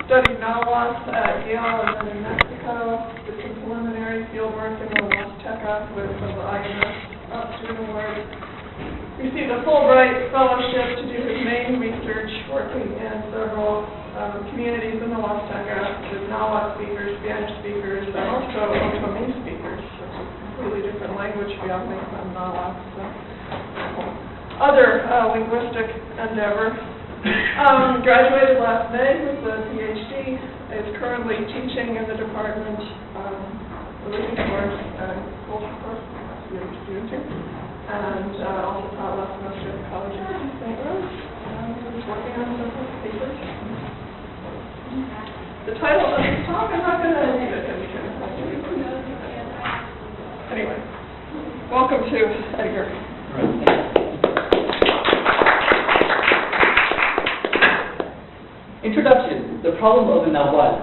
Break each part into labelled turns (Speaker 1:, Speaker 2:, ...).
Speaker 1: Studied Nahuatl at Yale and then in Mexico. Did some preliminary fieldwork in the Huasteca with the INS student award. Received a Fulbright fellowship to do his main research, working in several communities in the Huasteca with Nahuatl speakers, Spanish speakers, and also Otomí speakers, which is a completely different language family from Nahuatl. So. Other linguistic endeavor. Graduated last May with a PhD. Is currently teaching in the department of religion course and culture course. You're a student here. And also taught last semester at the College of St. Rose. Just working on several papers. The title of this talk, I'm not going to read it because you can. Anyway, welcome to Edgar.
Speaker 2: Introduction, the problem of the Nahual.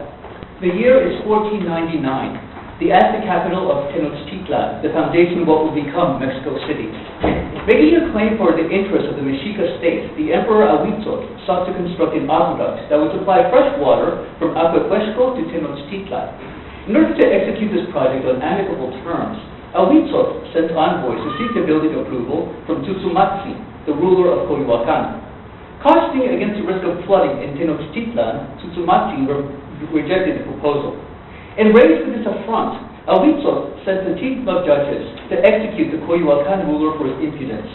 Speaker 2: The year is 1499, the Aztec capital of Tenochtitlan, the foundation of what will become Mexico City. Making a claim for the interest of the Mexica state, the Emperor Ahuitzotl sought to construct an aqueduct that would supply fresh water from Acuepuesco to Tenochtitlan. In order to execute this project on amicable terms, Ahuitzotl sent envoys to seek the building approval from Tzutzumazli, the ruler of Coyoacán. Cautioning against the risk of flooding in Tenochtitlan, Tzutzumazli rejected the proposal. Enraged with this affront, Ahuitzotl sent a team of judges to execute the Coyoacán ruler for his impudence.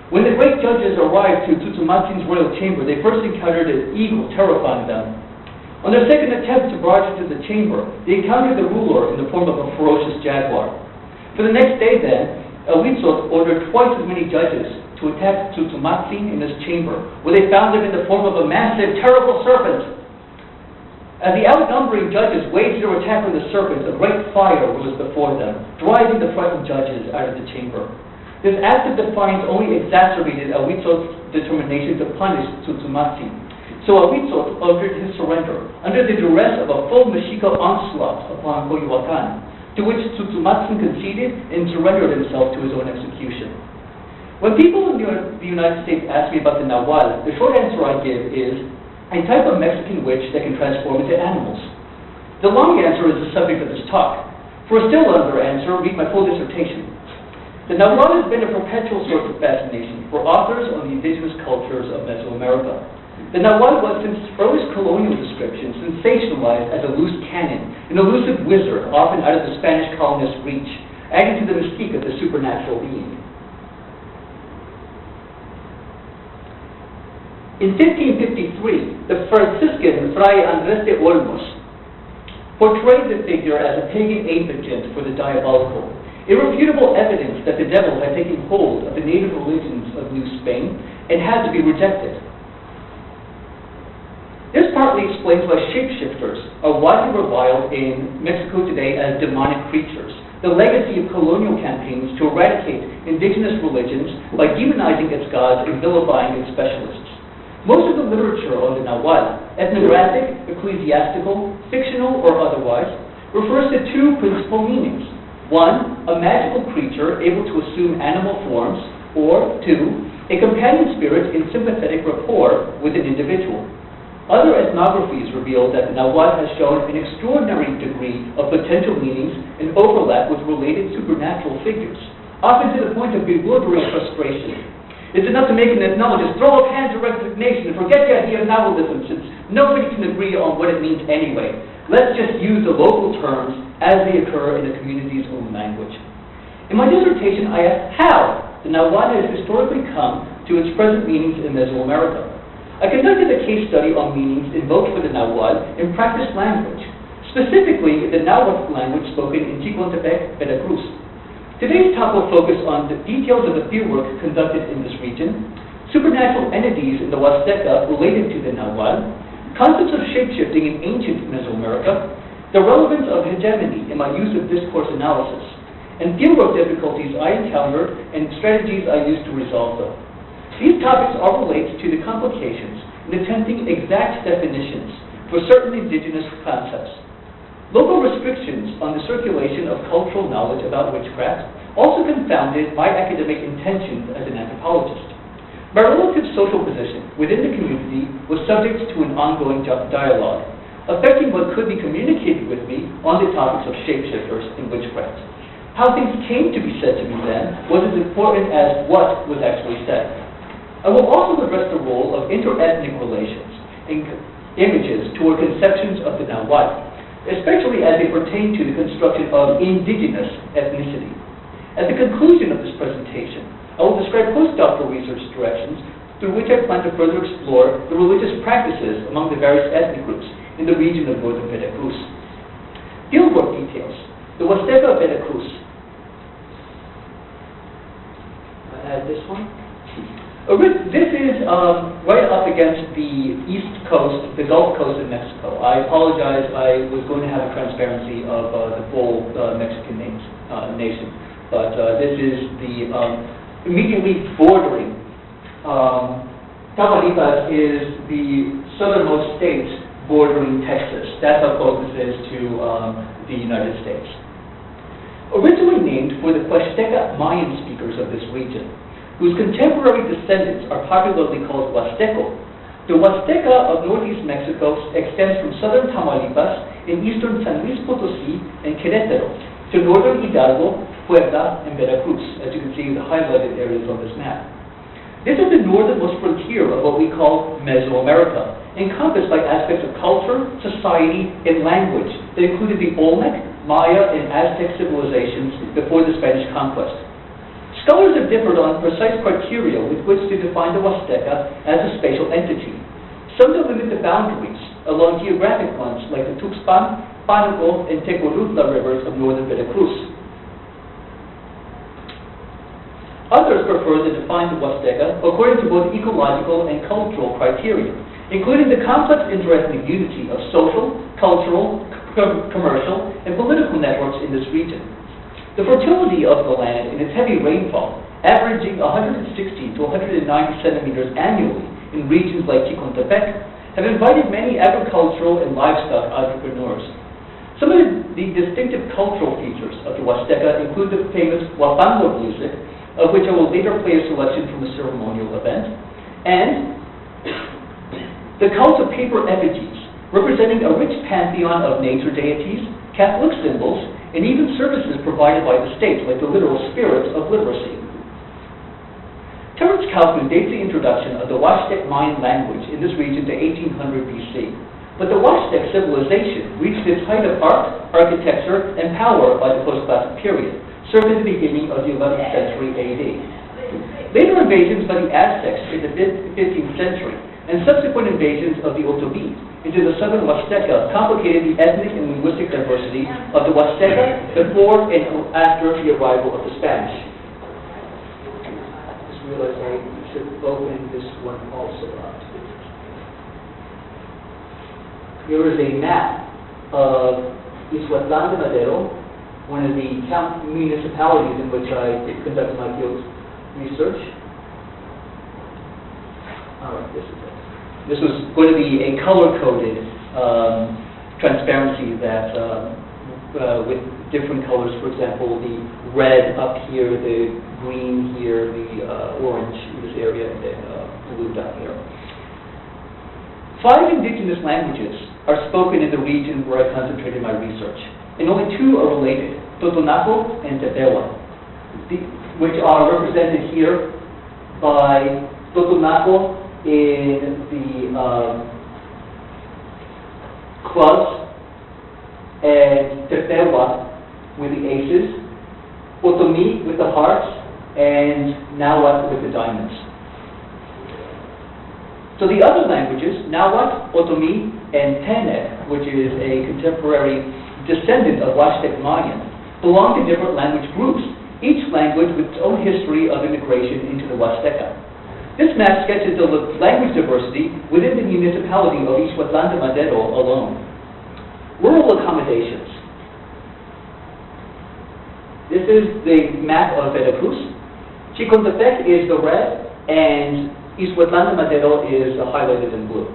Speaker 2: When the great judges arrived to Tzutzumazli's royal chamber, they first encountered an eagle terrifying them. On their second attempt to barge into the chamber, they encountered the ruler in the form of a ferocious jaguar. For the next day, then, Ahuitzotl ordered twice as many judges to attack Tzutzumazli in his chamber, where they found him in the form of a massive, terrible serpent. As the outnumbering judges waged their attack on the serpent, a great fire was before them, driving the frightened judges out of the chamber. This act of defiance only exacerbated Ahuitzotl's determination to punish Tzutzumazli. So Ahuitzotl ordered his surrender, under the duress of a full Mexica onslaught upon Coyoacán, to which Tzutzumazli conceded and surrendered himself to his own execution. When people in the United States ask me about the Nahual, the short answer I give is a type of Mexican witch that can transform into animals. The long answer is the subject of this talk. For a still longer answer, read my full dissertation. The Nahual has been a perpetual source of fascination for authors on the indigenous cultures of Mesoamerica. The Nahual was, since its earliest colonial description, sensationalized as a loose cannon, an elusive wizard often out of the Spanish colonists' reach, adding to the mystique of the supernatural being. In 1553, the Franciscan Fray Andrés de Olmos portrayed the figure as a pagan agent for the diabolical, irrefutable evidence that the devil had taken hold of the native religions of New Spain and had to be rejected. This partly explains why shapeshifters are widely reviled in Mexico today as demonic creatures, the legacy of colonial campaigns to eradicate indigenous religions by demonizing its gods and vilifying its specialists. Most of the literature on the Nahual, ethnographic, ecclesiastical, fictional, or otherwise, refers to two principal meanings. One, a magical creature able to assume animal forms, or two, a companion spirit in sympathetic rapport with an individual. Other ethnographies reveal that the Nahual has shown an extraordinary degree of potential meanings and overlap with related supernatural figures, often to the point of bewildering frustration. It's enough to make an ethnologist throw up hands in resignation and forget the idea of Nahualism, since nobody can agree on what it means anyway. Let's just use the local terms as they occur in the community's own language. In my dissertation, I asked how the Nahual has historically come to its present meanings in Mesoamerica. I conducted a case study on meanings invoked for the Nahual in practiced language, specifically the Nahuatl language spoken in Chicontepec, Veracruz. Today's talk will focus on the details of the fieldwork conducted in this region, supernatural entities in the Huasteca related to the Nahual, concepts of shapeshifting in ancient Mesoamerica, the relevance of hegemony in my use of discourse analysis, and fieldwork difficulties I encountered and strategies I used to resolve them. These topics all relate to the complications in attempting exact definitions for certain indigenous concepts. Local restrictions on the circulation of cultural knowledge about witchcraft also confounded my academic intentions as an anthropologist. My relative social position within the community was subject to an ongoing dialogue, affecting what could be communicated with me on the topics of shapeshifters and witchcraft. How things came to be said to me then was as important as what was actually said. I will also address the role of inter-ethnic relations and images toward conceptions of the Nagual, especially as they pertain to the construction of indigenous ethnicity. At the conclusion of this presentation, I will describe postdoctoral research directions through which I plan to further explore the religious practices among the various ethnic groups in the region of northern Veracruz. Fieldwork details. The Huasteca of Veracruz. Add this one. This is right up against the east coast, the Gulf Coast of Mexico. I apologize, I was going to have a transparency of the full Mexican nation, but this is the immediately bordering. Tamaulipas is the southernmost state bordering Texas. That's how close this is to the United States. Originally named for the Huasteca Mayan speakers of this region, whose contemporary descendants are popularly called Huasteco. The Huasteca of northeast Mexico extends from southern Tamaulipas and eastern San Luis Potosí and Querétaro to northern Hidalgo, Puebla, and Veracruz, as you can see in the highlighted areas on this map. This is the northernmost frontier of what we call Mesoamerica, encompassed by aspects of culture, society, and language that included the Olmec, Maya, and Aztec civilizations before the Spanish conquest. Scholars have differed on precise criteria with which to define the Huasteca as a spatial entity. Some delimit the boundaries along geographic ones like the Tuxpan, Pánuco, and Tecolutla rivers of northern Veracruz. Others prefer to define the Huasteca according to both ecological and cultural criteria, including the complex interethnic unity of social, cultural, commercial, and political networks in this region. The fertility of the land and its heavy rainfall, averaging 160 to 190 centimeters annually in regions like Chicontepec, have invited many agricultural and livestock entrepreneurs. Some of the distinctive cultural features of the Huasteca include the famous Huapango music, of which I will later play a selection from a ceremonial event, and the cult of paper effigies, representing a rich pantheon of nature deities, Catholic symbols, and even services provided by the state, like the literal spirits of literacy. Terence Kaufman dates the introduction of the Huastec Mayan language in this region to 1800 BC, but the Huastec civilization reached its height of art, architecture, and power by the post-classic period, served at the beginning of the 11th century AD. Later invasions by the Aztecs in the 15th century and subsequent invasions of the Otomí into the southern Huasteca complicated the ethnic and linguistic diversity of the Huasteca before and after the arrival of the Spanish. I just realized I should open this one also up. Here is a map of Ixhuatlán de Madero, one of the municipalities in which I conducted my field research. All right, this is it. This was going to be a color-coded transparency that, with different colors, for example, the red up here, the green here, the orange in this area, and then blue down here. 5 indigenous languages are spoken in the region where I concentrated my research, and only 2 are related, Totonaco and Tepehuac, which are represented here by Totonaco in the clubs, and Tepehuac with the aces, Otomí with the hearts, and Nahuatl with the diamonds. So the other languages, Nahuatl, Otomí, and Tenec, which is a contemporary descendant of Huastec Mayan, belong to different language groups, each language with its own history of immigration into the Huasteca. This map sketches the language diversity within the municipality of Ixhuatlán de Madero alone. Rural accommodations. This is the map of Veracruz. Chicontepec is the red, and Ixhuatlán de Madero is highlighted in blue.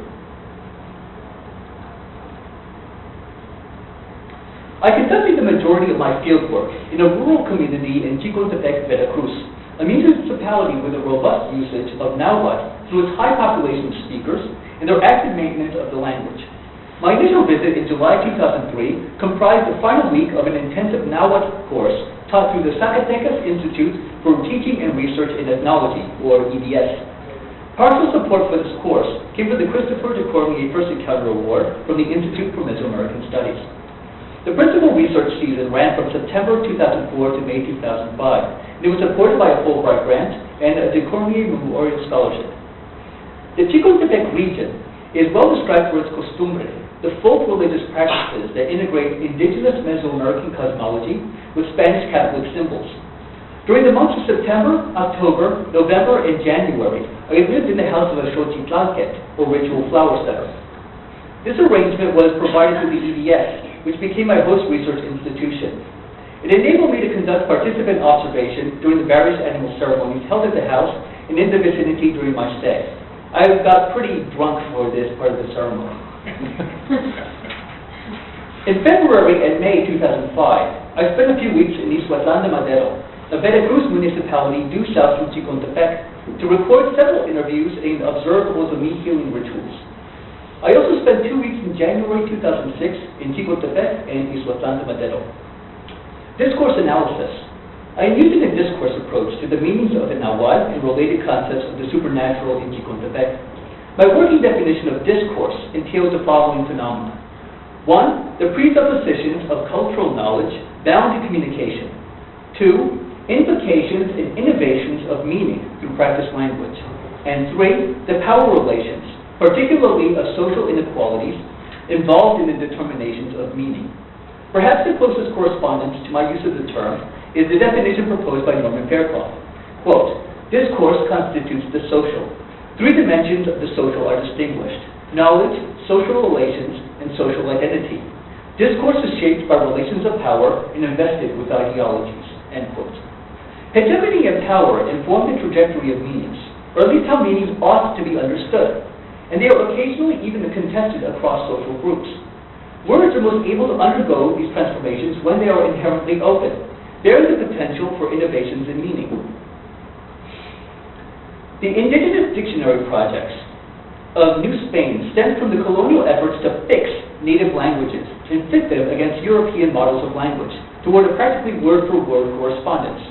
Speaker 2: I conducted the majority of my fieldwork in a rural community in Chicontepec, Veracruz, a municipality municipality with a robust usage of Nahuatl through its high population of speakers and their active maintenance of the language. My initial visit in July 2003 comprised the final week of an intensive Nahuatl course taught through the Zacatecas Institute for Teaching and Research in Ethnology, or EDS. Partial support for this course came from the Christopher de Cormier First Encounter Award from the Institute for Mesoamerican Studies. The principal research season ran from September 2004 to May 2005, and it was supported by a Fulbright grant and a de Cormier Memorial Scholarship. The Chicontepec region is well described for its costumbre, the folk religious practices that integrate indigenous Mesoamerican cosmology with Spanish Catholic symbols. During the months of September, October, November, and January, I lived in the house of a Xochitlalquet, or ritual flower setter. This arrangement was provided through the EDS, which became my host research institution. It enabled me to conduct participant observation during the various animal ceremonies held at the house and in the vicinity during my stay. I got pretty drunk for this part of the ceremony. In February and May 2005, I spent a few weeks in Ixhuatlán de Madero, a Veracruz municipality due south from Chicontepec, to record several interviews and observe Otomi healing rituals. I also spent 2 weeks in January 2006 in Chicontepec and Ixhuatlán de Madero. Discourse analysis. I am using a discourse approach to the meanings of the Nahuatl and related concepts of the supernatural in Chicontepec. My working definition of discourse entails the following phenomena. 1. The presuppositions of cultural knowledge bound to communication. 2. Implications and innovations of meaning through practiced language. And 3. The power relations, particularly of social inequalities, involved in the determinations of meaning. Perhaps the closest correspondence to my use of the term is the definition proposed by Norman Fairclough. Quote, discourse constitutes the social. 3 dimensions of the social are distinguished: knowledge, social relations, and social identity. Discourse is shaped by relations of power and invested with ideologies. End quote. Hegemony and power inform the trajectory of meanings, or at least how meanings ought to be understood, and they are occasionally even contested across social groups. Words are most able to undergo these transformations when they are inherently open, bearing the potential for innovations in meaning. The indigenous dictionary projects of New Spain stemmed from the colonial efforts to fix native languages and fit them against European models of language toward a practically word-for-word correspondence.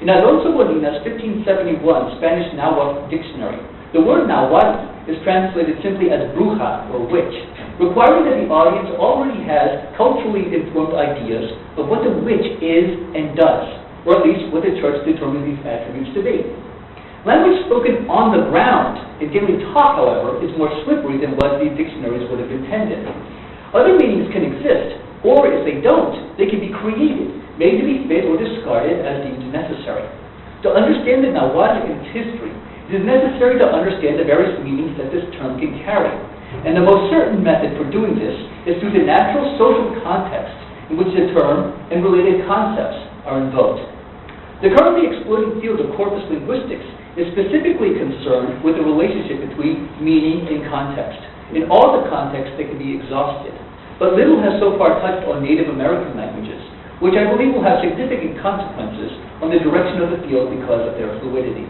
Speaker 2: In Alonso Molina's 1571 Spanish Nahuatl dictionary, the word Nahuatl is translated simply as bruja, or witch, requiring that the audience already has culturally informed ideas of what the witch is and does, or at least what the church determined these attributes to be. Language spoken on the ground in daily talk, however, is more slippery than what these dictionaries would have intended. Other meanings can exist, or if they don't, they can be created, made to be fit or discarded as deemed necessary. To understand the Nahuatl and its history, it is necessary to understand the various meanings that this term can carry. And the most certain method for doing this is through the natural social context in which the term and related concepts are invoked. The currently exploited field of corpus linguistics is specifically concerned with the relationship between meaning and context, in all the contexts that can be exhausted. But little has so far touched on Native American languages, which I believe will have significant consequences on the direction of the field because of their fluidity.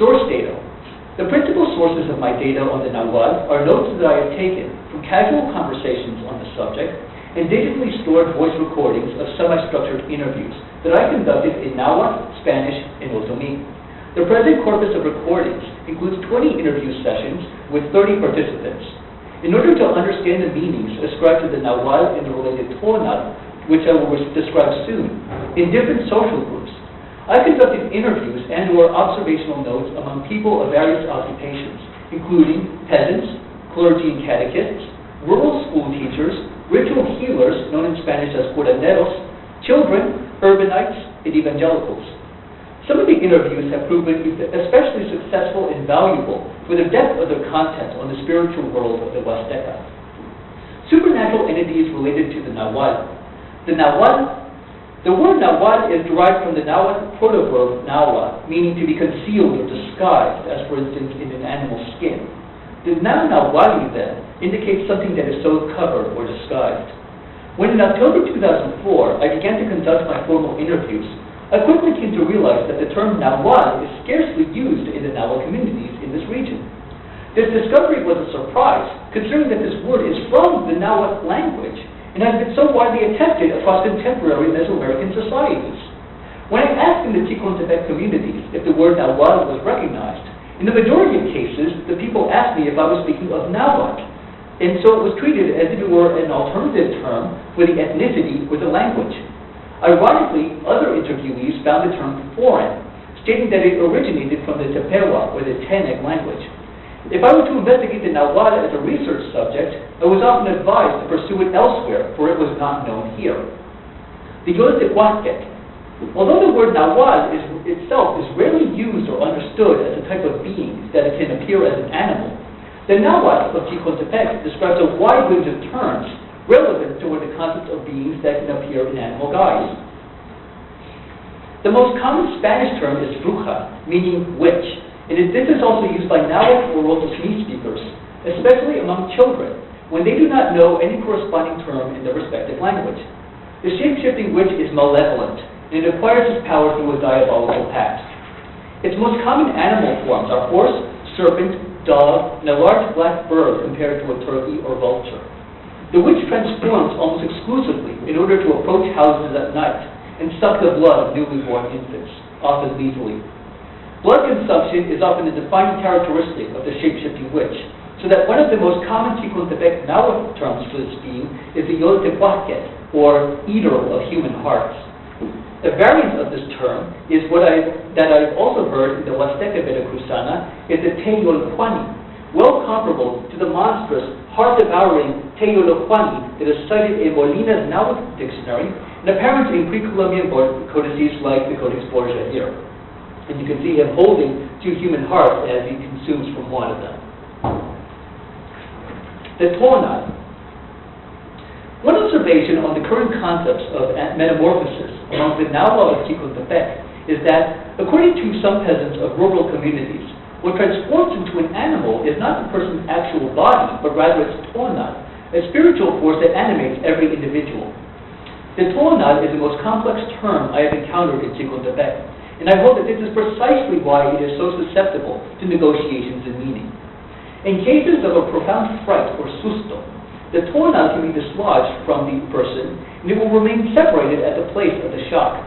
Speaker 2: Source data. The principal sources of my data on the Nahuatl are notes that I have taken from casual conversations on the subject and digitally stored voice recordings of semi-structured interviews that I conducted in Nahuatl, Spanish, and Otomi. The present corpus of recordings includes 20 interview sessions with 30 participants. In order to understand the meanings ascribed to the Nahuatl and the related Tonal, which I will describe soon, in different social groups, I conducted interviews and/or observational notes among people of various occupations, including peasants, clergy and catechists, rural school teachers, ritual healers, known in Spanish as curanderos, children, urbanites, and evangelicals. Some of the interviews have proven especially successful and valuable for the depth of their content on the spiritual world of the Huasteca. Supernatural entities related to the Nahuatl. The word Nahuatl is derived from the Nahuatl protoverb Nahua, meaning to be concealed or disguised, as for instance in an animal's skin. The noun Nahuatl then indicates something that is so covered or disguised. When in October 2004 I began to conduct my formal interviews, I quickly came to realize that the term Nahuatl is scarce used in the Nahual communities in this region. This discovery was a surprise, considering that this word is from the Nahuatl language and has been so widely attested across contemporary Mesoamerican societies. When I asked in the Tikon Tibet communities if the word Nahuatl was recognized, in the majority of cases, the people asked me if I was speaking of Nahuatl, and so it was treated as if it were an alternative term for the ethnicity or the language. Ironically, other interviewees found the term foreign, stating that it originated from the Tepehuac or the Chaneke language. If I were to investigate the Nahuatl as a research subject, I was often advised to pursue it elsewhere, for it was not known here. The Huasteca. Although the word Nahuatl itself is rarely used or understood as a type of being that it can appear as an animal, the Nahuatl of Chicotepec describes a wide range of terms relevant toward the concept of beings that can appear in animal guise. The most common Spanish term is Burkhart, meaning witch, and this is also used by Nahuatl or Otochmi speakers, especially among children, when they do not know any corresponding term in their respective language. The shape-shifting witch is malevolent, and it acquires its power through a diabolical pact. Its most common animal forms are horse, serpent, dog, and a large black bird compared to a turkey or vulture. The witch transforms almost exclusively in order to approach houses at night and suck the blood of newly born infants, often lethally. Blood consumption is often a defining characteristic of the shape-shifting witch, so that one of the most common Chicotepec Nahuatl terms for this being is the Yoltehuasquet, or eater of human hearts. A variant of this term is that I've also heard in the Huasteca Veracruzana is the Teyolquani, well comparable to the monstrous, heart-devouring Teyolquani that is cited in Molina's Nahuatl dictionary and apparently in pre-Columbian codices like the Codex Borgia here. And you can see him holding two human hearts as he consumes from one of them. The Tonal. One observation on the current concepts of metamorphosis among the Nahuatl of Chicotepec is that, according to some peasants of rural communities, what transforms into an animal is not the person's actual body, but rather its tonal, a spiritual force that animates every individual. The tonal is the most complex term I have encountered in Chicotepec, and I hold that this is precisely why it is so susceptible to negotiations and meaning. In cases of a profound fright or susto, the tonal can be dislodged from the person, and it will remain separated at the place of the shock.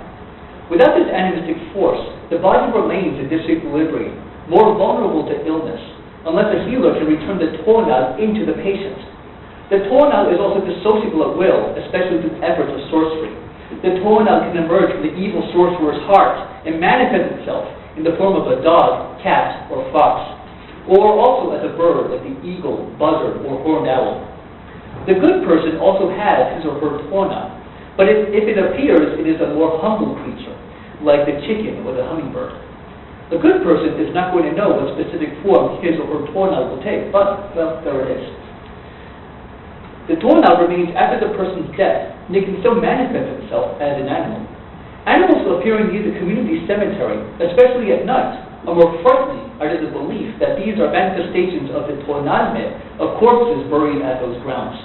Speaker 2: Without this animistic force, the body remains in disequilibrium, more vulnerable to illness, unless a healer can return the tonal into the patient. The tonal is also dissociable at will, especially through efforts of sorcery. The tonal can emerge from the evil sorcerer's heart and manifest itself in the form of a dog, cat, or fox, or also as a bird like the eagle, buzzard, or horned owl. The good person also has his or her tonal, but if it appears, it is a more humble creature, like the chicken or the hummingbird. The good person is not going to know what specific form his or her tonal will take, but, well, there it is. The tonal remains after the person's death, and it can still manifest itself as an animal. Animals appearing near the community cemetery, especially at night, are more frightening under the belief that these are manifestations of the tonal myth of corpses buried at those grounds.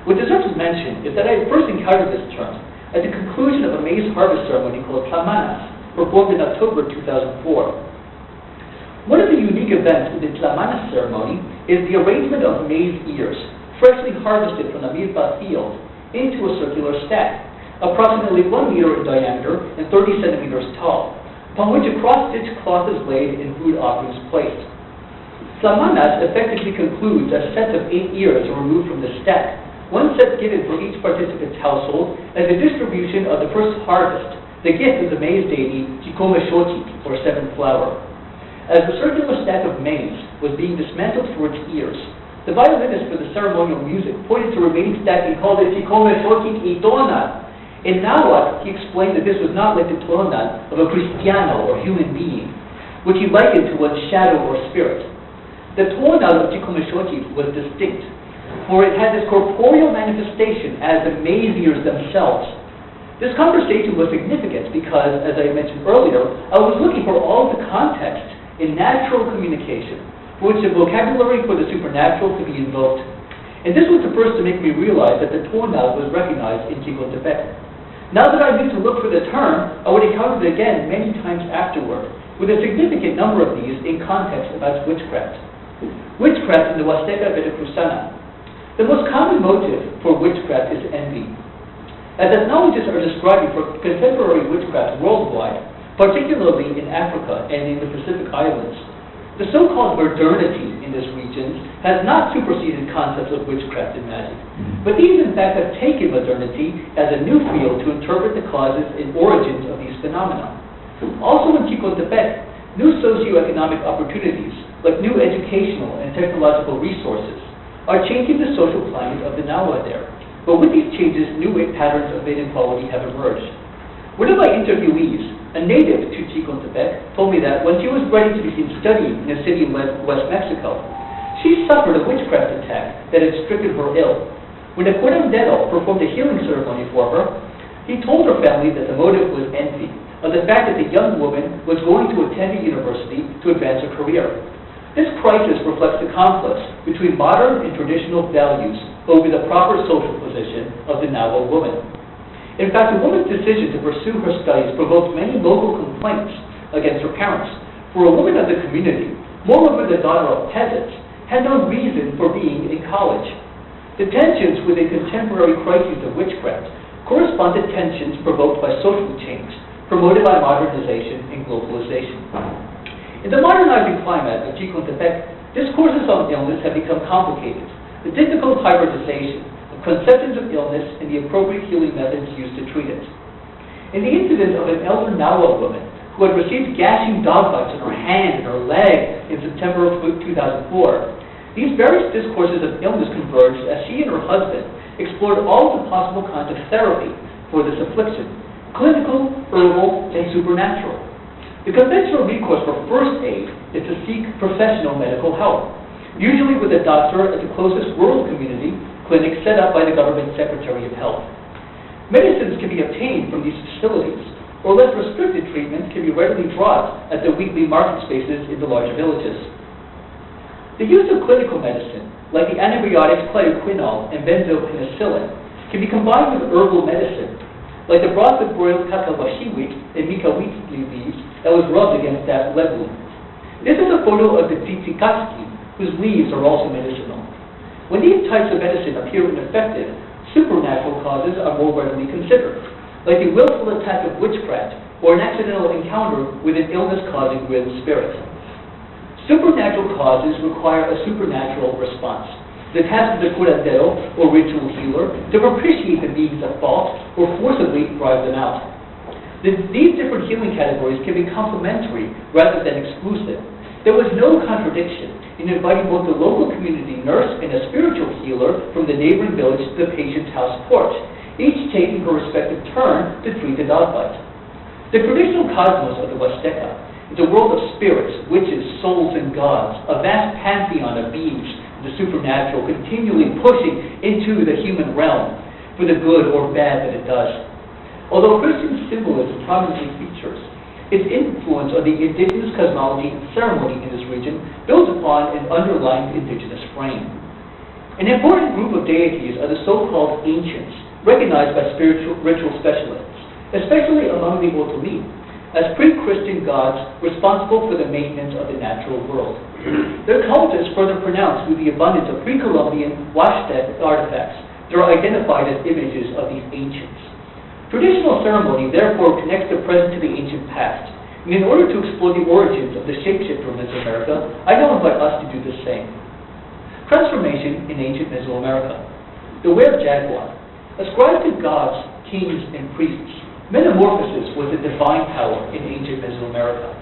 Speaker 2: What deserves mention is that I first encountered this term at the conclusion of a maize harvest ceremony called Tlamanas, performed in October 2004. One of the unique events of the Tlamanas ceremony is the arrangement of maize ears, freshly harvested from a milpa field, into a circular stack, approximately 1 meter in diameter and 30 centimeters tall, upon which a cross-stitched cloth is laid and food offerings placed. Tlamanas effectively concludes as sets of 8 ears are removed from the stack, one set given for each participant's household as a distribution of the first harvest, the gift of the maize deity Chicomexochitl, or seventh flower. As the circular stack of maize was being dismantled for its ears, the violinist for the ceremonial music pointed to the remaining stack and called it Chicomexochitl Itonal. In Nahuatl, he explained that this was not like the tonal of a cristiano or human being, which he likened to one's shadow or spirit. The tonal of Chicomexochitl was distinct, for it had this corporeal manifestation as the maize ears themselves. This conversation was significant because, as I mentioned earlier, I was looking for all the context in natural communication, for which the vocabulary for the supernatural could be invoked. And this was the first to make me realize that the tonal was recognized in Chicotepec. Now that I knew to look for the term, I would encounter it again many times afterward, with a significant number of these in context about witchcraft. Witchcraft in the Huasteca Veracruzana. The most common motive for witchcraft is envy. As ethnologists are describing for contemporary witchcraft worldwide, particularly in Africa and in the Pacific Islands, the so-called modernity in this region has not superseded concepts of witchcraft and magic, but these in fact have taken modernity as a new field to interpret the causes and origins of these phenomena. Also in Tepec, new socioeconomic opportunities, like new educational and technological resources, are changing the social climate of the Nagual there. But with these changes, new patterns of inequality have emerged. One of my interviewees, a native to Tepec, told me that when she was ready to begin studying in a city in West Mexico, she suffered a witchcraft attack that had stricken her ill. When the curandero performed a healing ceremony for her, he told her family that the motive was envy, of the fact that the young woman was going to attend a university to advance her career. This crisis reflects the conflicts between modern and traditional values over the proper social position of the Nagual woman. In fact, the woman's decision to pursue her studies provoked many local complaints against her parents. For a woman of the community, moreover the daughter of peasants, had no reason for being in college. The tensions within contemporary crises of witchcraft correspond to tensions provoked by social change, promoted by modernization and globalization. In the modernizing climate of Tepec, discourses on illness have become complicated. The difficult hybridization of conceptions of illness and the appropriate healing methods used to treat it. In the incident of an elder Nagual woman who had received gashing dog bites on her hand and her leg in September of 2004, these various discourses of illness converged as she and her husband explored all of the possible kinds of therapy for this affliction: clinical, herbal, and supernatural. The conventional recourse for first aid is to seek professional medical help, usually with a doctor at the closest rural community clinic set up by the government Secretary of Health. Medicines can be obtained from these facilities, or less restricted treatments can be readily brought at the weekly market spaces in the larger villages. The use of clinical medicine, like the antibiotics chloroquinol and benzopenicillin, can be combined with herbal medicine, like the broth of boiled cacahuashiwit and mikawitli leaves that was rubbed against that leg wound. This is a photo of the tzitzikatski, whose leaves are also medicinal. When these types of medicine appear ineffective, supernatural causes are more readily considered, like the willful attack of witchcraft or an accidental encounter with an illness-causing grim spirit. Supernatural causes require a supernatural response. The task of the curandero, or ritual healer, to propitiate the beings of fault or forcibly drive them out. These different healing categories can be complementary rather than exclusive. There was no contradiction in inviting both the local community nurse and a spiritual healer from the neighboring village to the patient's house porch, each taking her respective turn to treat the dog bite. The traditional cosmos of the Huasteca is a world of spirits, witches, souls, and gods, a vast pantheon of beings, the supernatural, continually pushing into the human realm for the good or bad that it does. Although Christian symbolism prominently features, its influence on the indigenous cosmology and ceremony in this region builds upon an underlying indigenous frame. An important group of deities are the so-called ancients, recognized by spiritual ritual specialists, especially among the Otomi, as pre-Christian gods responsible for the maintenance of the natural world. Their cult is further pronounced through the abundance of pre-Columbian Huasteca artifacts that are identified as images of these ancients. Traditional ceremony therefore connects the present to the ancient past, and in order to explore the origins of the shapeshifter of Mesoamerica, I now invite us to do the same. Transformation in ancient Mesoamerica. The were-jaguar. Ascribed to gods, kings, and priests, metamorphosis was a divine power in ancient Mesoamerica.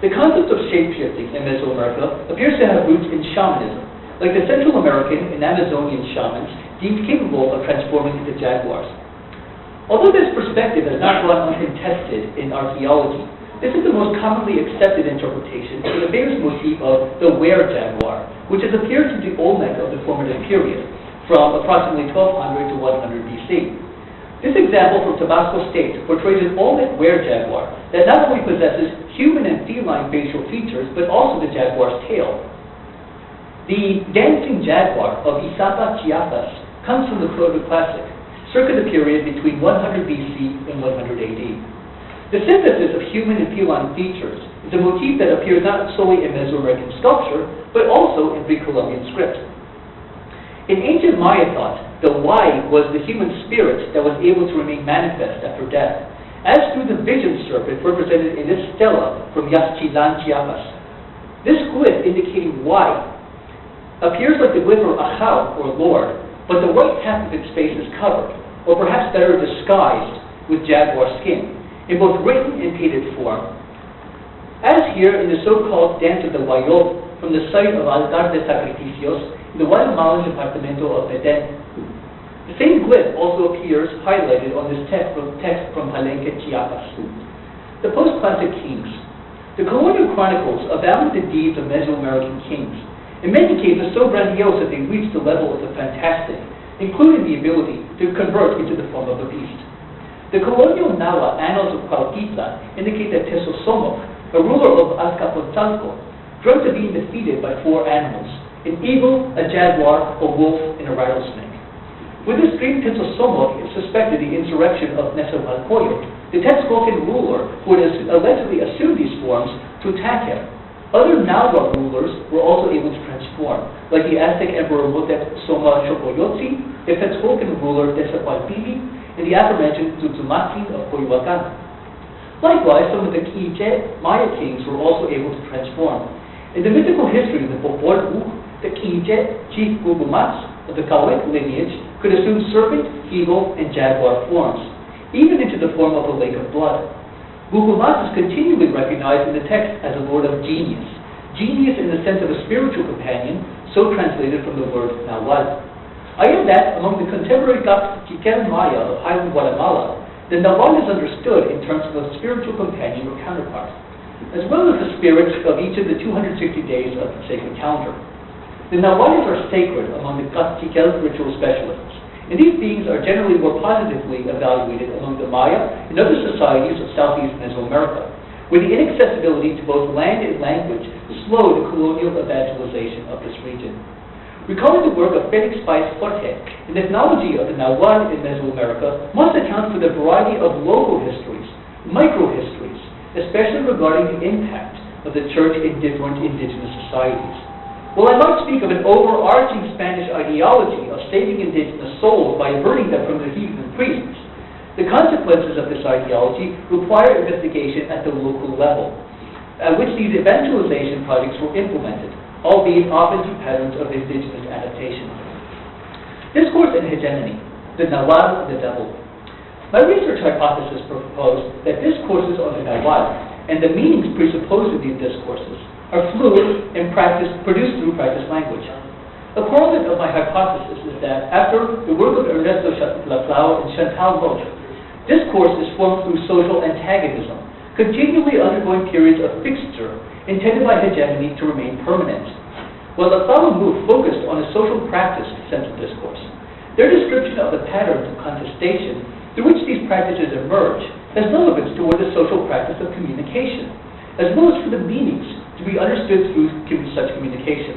Speaker 2: The concept of shapeshifting in Mesoamerica appears to have roots in shamanism, like the Central American and Amazonian shamans deemed capable of transforming into jaguars. Although this perspective has not gone uncontested in archaeology, this is the most commonly accepted interpretation for the famous motif of the were-jaguar, which has appeared in the Olmec of the formative period, from approximately 1200 to 100 BC. This example from Tabasco State portrays an Olmec were-jaguar that not only possesses human and feline facial features, but also the jaguar's tail. The dancing jaguar of Izapa, Chiapas, comes from the Classic, circa the period between 100 BC and 100 AD. The synthesis of human and feline features It's a motif that appears not solely in Mesoamerican sculpture, but also in pre-Columbian script. In ancient Maya thought, the Y was the human spirit that was able to remain manifest after death, as through the vision serpent represented in this stela from Yaxchilan, Chiapas. This glyph indicating Y appears like the glyph for Ahau, or Lord, but the right half of its face is covered, or perhaps better disguised, with jaguar skin, in both written and painted form. As here in the so-called Dance of the Wayot, from the site of Altar de Sacrificios, in the Guatemalan departamento of Petén. The same glyph also appears highlighted on this text from Palenque, Chiapas. The post-classic kings. The colonial chronicles abound the deeds of Mesoamerican kings, in many cases so grandiose that they reach the level of the fantastic, including the ability to convert into the form of a beast. The colonial Nahua Annals of Cuautitlan indicate that Tezosomoc, a ruler of Azcapotzalco, dreamt of being defeated by 4 animals, an eagle, a jaguar, a wolf, and a rattlesnake. With this dream, Tezosomoc suspected the insurrection of Nezahualcóyotl, the Texcocan ruler who had allegedly assumed these forms, to attack him. Other Nahua rulers were also able to transform, like the Aztec emperor Moctezuma Xocoyotzin, the Texcocan ruler Tezahualpili, and the aforementioned Tutumatzin of Coyoacán. Likewise, some of the Quiche Maya kings were also able to transform. In the mythical history of the Popol Vuh, the Quiche chief Gugumats of the Kawek lineage could assume serpent, eagle, and jaguar forms, even into the form of a lake of blood. Gugumats is continually recognized in the text as a lord of genius, genius in the sense of a spiritual companion, so translated from the word Nagual. I am that among the contemporary Chichen Maya of Highland Guatemala, the Nagual is understood in terms of a spiritual companion or counterpart, as well as the spirits of each of the 260 days of the sacred calendar. The Nahuales are sacred among the Chichen ritual specialists, and these beings are generally more positively evaluated among the Maya and other societies of Southeast Mesoamerica, where the inaccessibility to both land and language slowed the colonial evangelization of this region. Recalling the work of Felix Paez Jorge, the ethnology of the Nahual in Mesoamerica must account for the variety of local histories, micro-histories, especially regarding the impact of the church in different indigenous societies. While I might speak of an overarching Spanish ideology of saving indigenous souls by averting them from the heathen priests, the consequences of this ideology require investigation at the local level, at which these evangelization projects were implemented, albeit often through patterns of indigenous adaptation. Discourse and hegemony, the Nahual and the devil. My research hypothesis proposed that discourses on the Nahual and the meanings presupposed in these discourses are fluid and produced through practiced language. A correlate of my hypothesis is that after the work of Ernesto Laflau and Chantal Motte, discourse is formed through social antagonism, continually undergoing periods of fixture intended by hegemony to remain permanent. While Laflau and Motte focused on a social practice sense of discourse, their description of the patterns of contestation through which these practices emerge has relevance toward the social practice of communication, as well as for the meanings to be understood through such communication.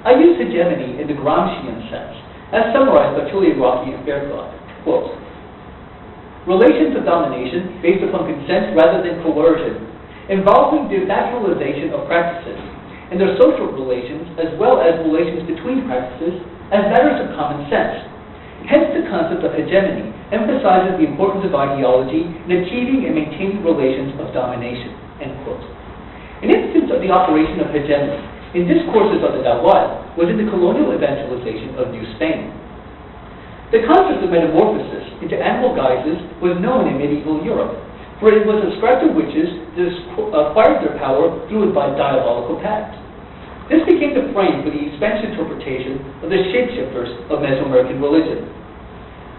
Speaker 2: I use hegemony in the Gramscian sense, as summarized by Rocky and Burkhart. Quote, relations of domination based upon consent rather than coercion, involving the naturalization of practices, and their social relations as well as relations between practices as matters of common sense. Hence the concept of hegemony emphasizes the importance of ideology in achieving and maintaining relations of domination. End quote. An instance of the operation of hegemony in discourses of the Nahual was in the colonial evangelization of New Spain. The concept of metamorphosis into animal guises was known in medieval Europe, for it was ascribed to witches that acquired their power through a diabolical pact. This became the frame for the Spanish interpretation of the shapeshifters of Mesoamerican religion.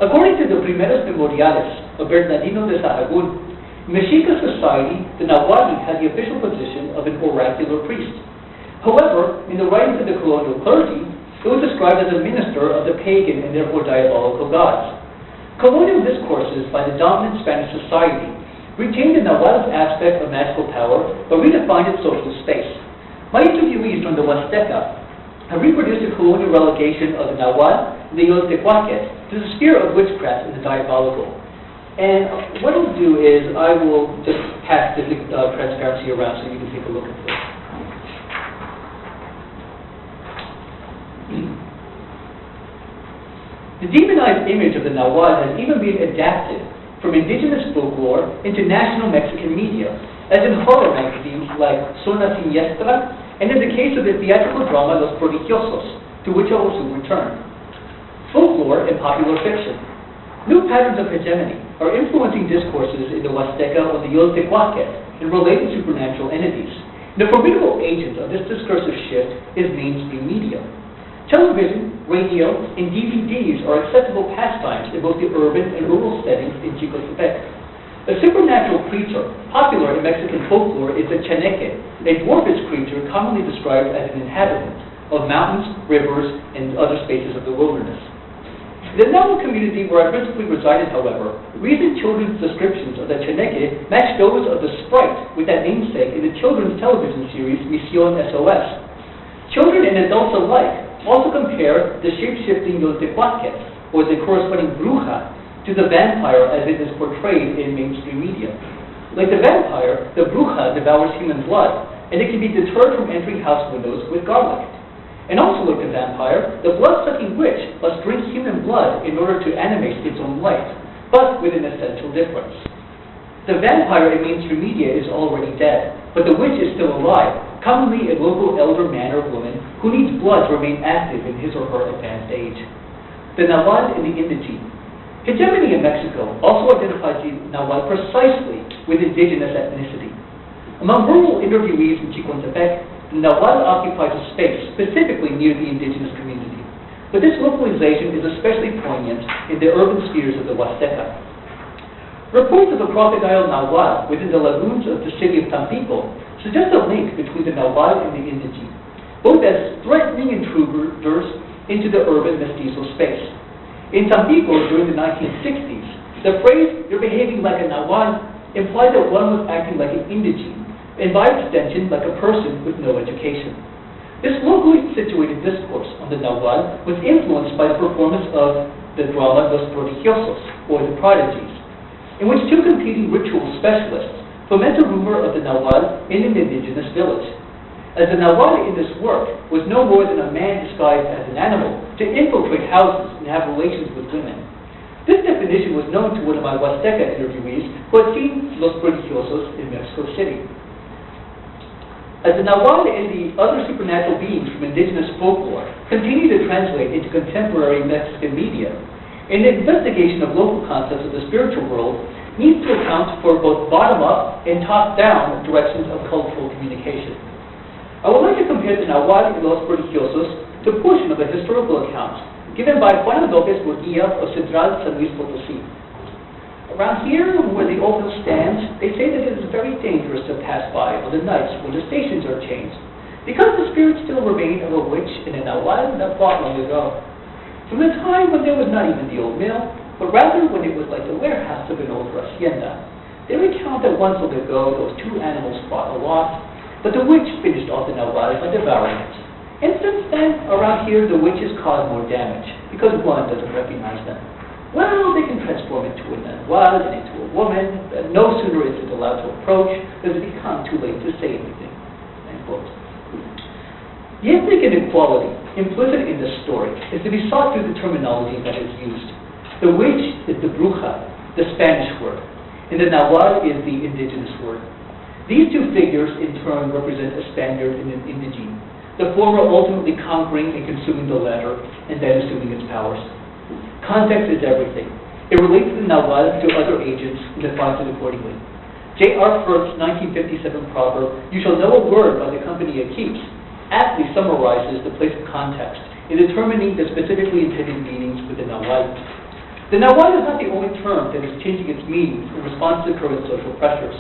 Speaker 2: According to the Primeros Memoriales of Bernardino de Sahagún, in Mexica society, the Nahual had the official position of an oracular priest. However, in the writings of the colonial clergy, it was described as a minister of the pagan and therefore diabolical gods. Colonial discourses by the dominant Spanish society retained the Nahual's aspect of magical power, but redefined its social space. My interviewees from the Huasteca have reproduced a colonial relegation of the Nahual and the Yoltecuaque to the sphere of witchcraft and the diabolical. And what I'll do is I will just pass the transparency around so you can take a look at this. The demonized image of the Nahual has even been adapted from indigenous folklore into national Mexican media, as in horror magazines like Zona Siniestra, and in the case of the theatrical drama Los Prodigiosos, to which I will soon return. Folklore and popular fiction. New patterns of hegemony are influencing discourses in the Huasteca or the Yoltecuaque and related supernatural entities. The formidable agent of this discursive shift is mainstream media. Television, radio, and DVDs are accessible pastimes in both the urban and rural settings in Chicotepec. A supernatural creature popular in Mexican folklore is the Chaneke, a dwarfish creature commonly described as an inhabitant of mountains, rivers, and other spaces of the wilderness. In the Nahual community where I principally resided, however, recent children's descriptions of the Chaneke match those of the sprite with that namesake in the children's television series Mission SOS. Children and adults alike also compare the shape-shifting Yoltecuaque, or the corresponding bruja, to the vampire as it is portrayed in mainstream media. Like the vampire, the bruja devours human blood, and it can be deterred from entering house windows with garlic. And also like the vampire, the blood-sucking witch must drink human blood in order to animate its own life, but with an essential difference. The vampire in mainstream media is already dead, but the witch is still alive, commonly a local elder man or woman who needs blood to remain active in his or her advanced age. The Nahual and the indigene. Hegemony in Mexico also identifies the Nahual precisely with indigenous ethnicity. Among rural interviewees in Chicontepec, the Nahual occupies a space specifically near the indigenous community. But this localization is especially poignant in the urban spheres of the Huasteca. Reports of a crocodile Nahual within the lagoons of the city of Tampico suggest a link between the Nahual and the indigene, both as threatening intruders into the urban mestizo space. In Tampico during the 1960s, the phrase, "you're behaving like a Nahual," implied that one was acting like an indigene, and by extension, like a person with no education. This locally situated discourse on the Nahual was influenced by the performance of the drama Los Prodigiosos, or the Prodigies, in which two competing ritual specialists foment a rumor of the Nahual in an indigenous village. As the Nahual in this work was no more than a man disguised as an animal to infiltrate houses and have relations with women. This definition was known to one of my Huasteca interviewees who had seen Los Prodigiosos in Mexico City. As the Nahual and the other supernatural beings from indigenous folklore continue to translate into contemporary Mexican media, an investigation of local concepts of the spiritual world needs to account for both bottom-up and top-down directions of cultural communication. I would like to compare the Nahual and Los Prodigiosos to a portion of a historical account given by Juan López Murguía of Central San Luis Potosí. Around here, where the old mill stands, they say that it is very dangerous to pass by on the nights when the stations are changed, because the spirits still remain of a witch and a Nahual that fought long ago. From the time when there was not even the old mill, but rather when it was like the warehouse of an older hacienda. They recount that once long ago those two animals fought a lot, but the witch finished off the Nahual by devouring it. And since then, around here, the witches cause more damage, because one doesn't recognize them. Well, they can transform into a Nahual and into a woman, and no sooner is it allowed to approach, than it becomes too late to say anything. End quote. The ethnic inequality implicit in this story is to be sought through the terminology that is used. The witch is the bruja, the Spanish word, and the Nahual is the indigenous word. These two figures, in turn, represent a Spaniard and an indigene, the former ultimately conquering and consuming the latter, and then assuming its powers. Context is everything. It relates the Nahual to other agents and defines it accordingly. J.R. Firth's 1957 proverb, "You shall know a word by the company it keeps," aptly summarizes the place of context in determining the specifically intended meanings for the Nahual. The Nahual is not the only term that is changing its meaning in response to current social pressures.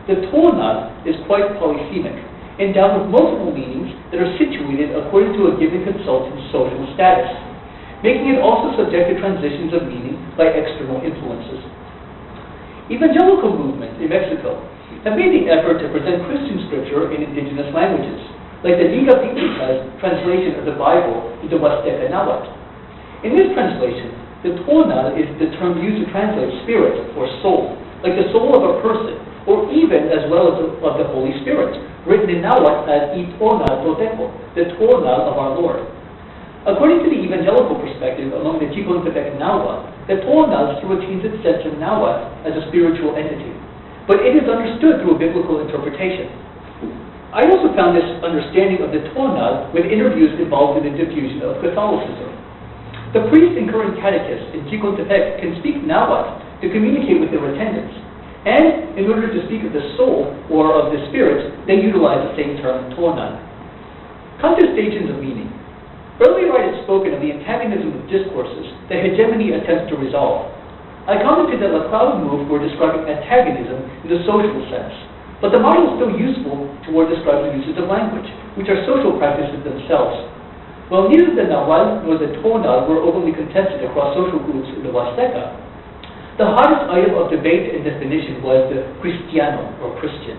Speaker 2: The Tonal is quite polysemic, endowed with multiple meanings that are situated according to a given consultant's social status, making it also subject to transitions of meaning by external influences. Evangelical movements in Mexico have made the effort to present Christian scripture in indigenous languages, like the Liga Biblica's translation of the Bible into Huasteca Nahuatl. In this translation, The tonal is the term used to translate spirit or soul, like the soul of a person, or even as well as of the Holy Spirit, written in Nahuatl as Itonal Proteco, the tonal of our Lord. According to the evangelical perspective among the Chicontepec Nahuatl, the tonal still retains its sense of Nahuatl as a spiritual entity, but it is understood through a biblical interpretation. I also found this understanding of the tonal with interviews involved in the diffusion of Catholicism. The priests and current catechists in Chicontepec can speak Nahuatl to communicate with their attendants, and in order to speak of the soul or of the spirit, they utilize the same term, tonal. Contestations of meaning. Earlier I had spoken of the antagonism of discourses that hegemony attempts to resolve. I commented that Laclau and Move were describing antagonism in the social sense, but the model is still useful toward describing uses of language, which are social practices themselves. While neither the Nahuatl nor the tonal were openly contested across social groups in the Huasteca, the hottest item of debate and definition was the cristiano, or Christian.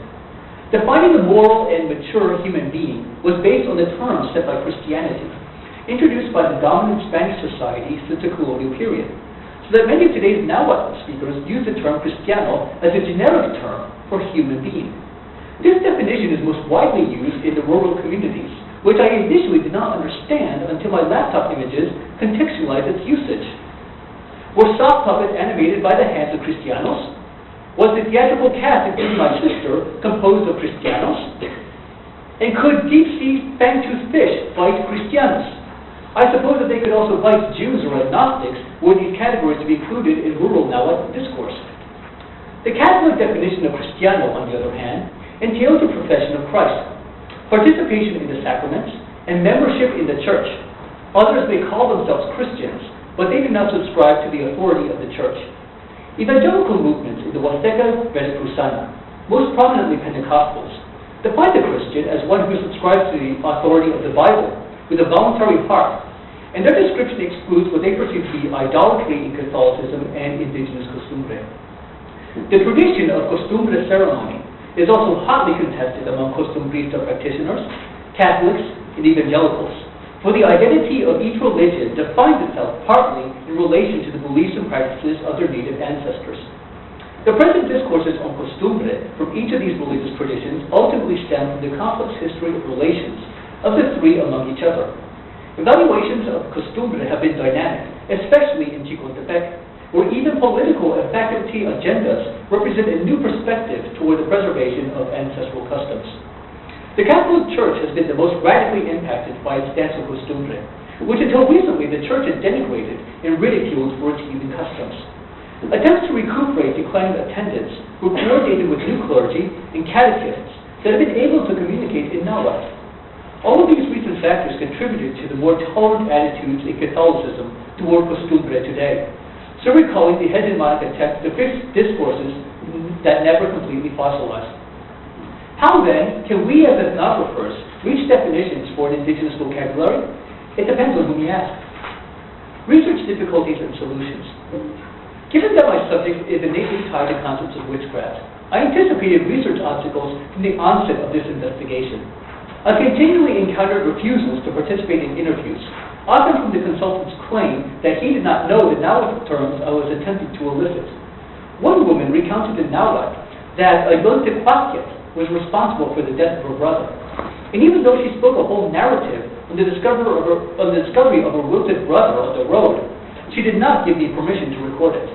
Speaker 2: Defining a moral and mature human being was based on the terms set by Christianity, introduced by the dominant Spanish society since the colonial period, so that many of today's Nahuatl speakers use the term cristiano as a generic term for human being. This definition is most widely used in the rural communities, which I initially did not understand until my laptop images contextualized its usage. Were sock puppets animated by the hands of Cristianos? Was the theatrical cast, including my sister, composed of Cristianos? And could deep-sea fang-toothed fish bite Cristianos? I suppose that they could also bite Jews or agnostics were these categories to be included in rural Nahuatl discourse. The Catholic definition of Cristiano, on the other hand, entails the profession of Christ, participation in the sacraments, and membership in the church. Others may call themselves Christians, but they do not subscribe to the authority of the church. Evangelical movements in the Huasteca, Veracruzana, most prominently Pentecostals, define the Christian as one who subscribes to the authority of the Bible with a voluntary heart, and their description excludes what they perceive to be idolatry in Catholicism and indigenous costumbre. The tradition of costumbre ceremony is also hotly contested among costumbrista practitioners, Catholics, and evangelicals, for the identity of each religion defines itself partly in relation to the beliefs and practices of their native ancestors. The present discourses on costumbre from each of these religious traditions ultimately stem from the complex history of relations of the three among each other. Evaluations of costumbre have been dynamic, especially in Chicontepec, where even political and faculty agendas represent a new perspective toward the preservation of ancestral customs. The Catholic Church has been the most radically impacted by its stance on costumbre, which until recently the Church had denigrated and ridiculed for its heathen customs. Attempts to recuperate declining attendance were coordinated with new clergy and catechists that have been able to communicate in Nahuatl. All of these recent factors contributed to the more tolerant attitudes in Catholicism toward costumbre today, so recalling the hegemonic attempt to fix discourses that never completely fossilized. How then can we as ethnographers reach definitions for an indigenous vocabulary? It depends on whom you ask. Research difficulties and solutions. Given that my subject is innately tied to concepts of witchcraft, I anticipated research obstacles from the onset of this investigation. I continually encountered refusals to participate in interviews, often from the consultant's claim that he did not know the Nahuatl terms I was attempting to elicit. One woman recounted in Nahuatl that a Yoltecuatquet was responsible for the death of her brother, and even though she spoke a whole narrative on the discovery of her wilted brother on the road, she did not give me permission to record it.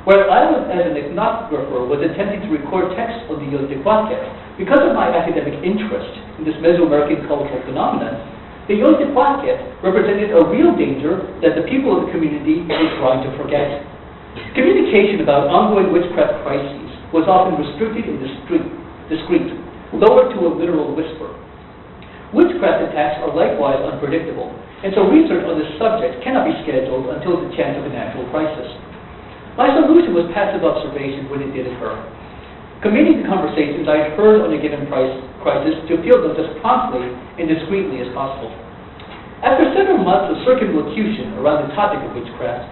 Speaker 2: While I was, as an ethnographer, was attempting to record text on the Yoltecuatquet, because of my academic interest in this Mesoamerican cultural phenomenon, the Yoltecuatquet represented a real danger that the people of the community were trying to forget. Communication about ongoing witchcraft crises was often restricted and discreet, lowered to a literal whisper. Witchcraft attacks are likewise unpredictable, and so research on this subject cannot be scheduled until the chance of a natural crisis. My solution was passive observation when it did occur, committing the conversations I had heard on a given crisis to field them as promptly and discreetly as possible. After several months of circumlocution around the topic of witchcraft,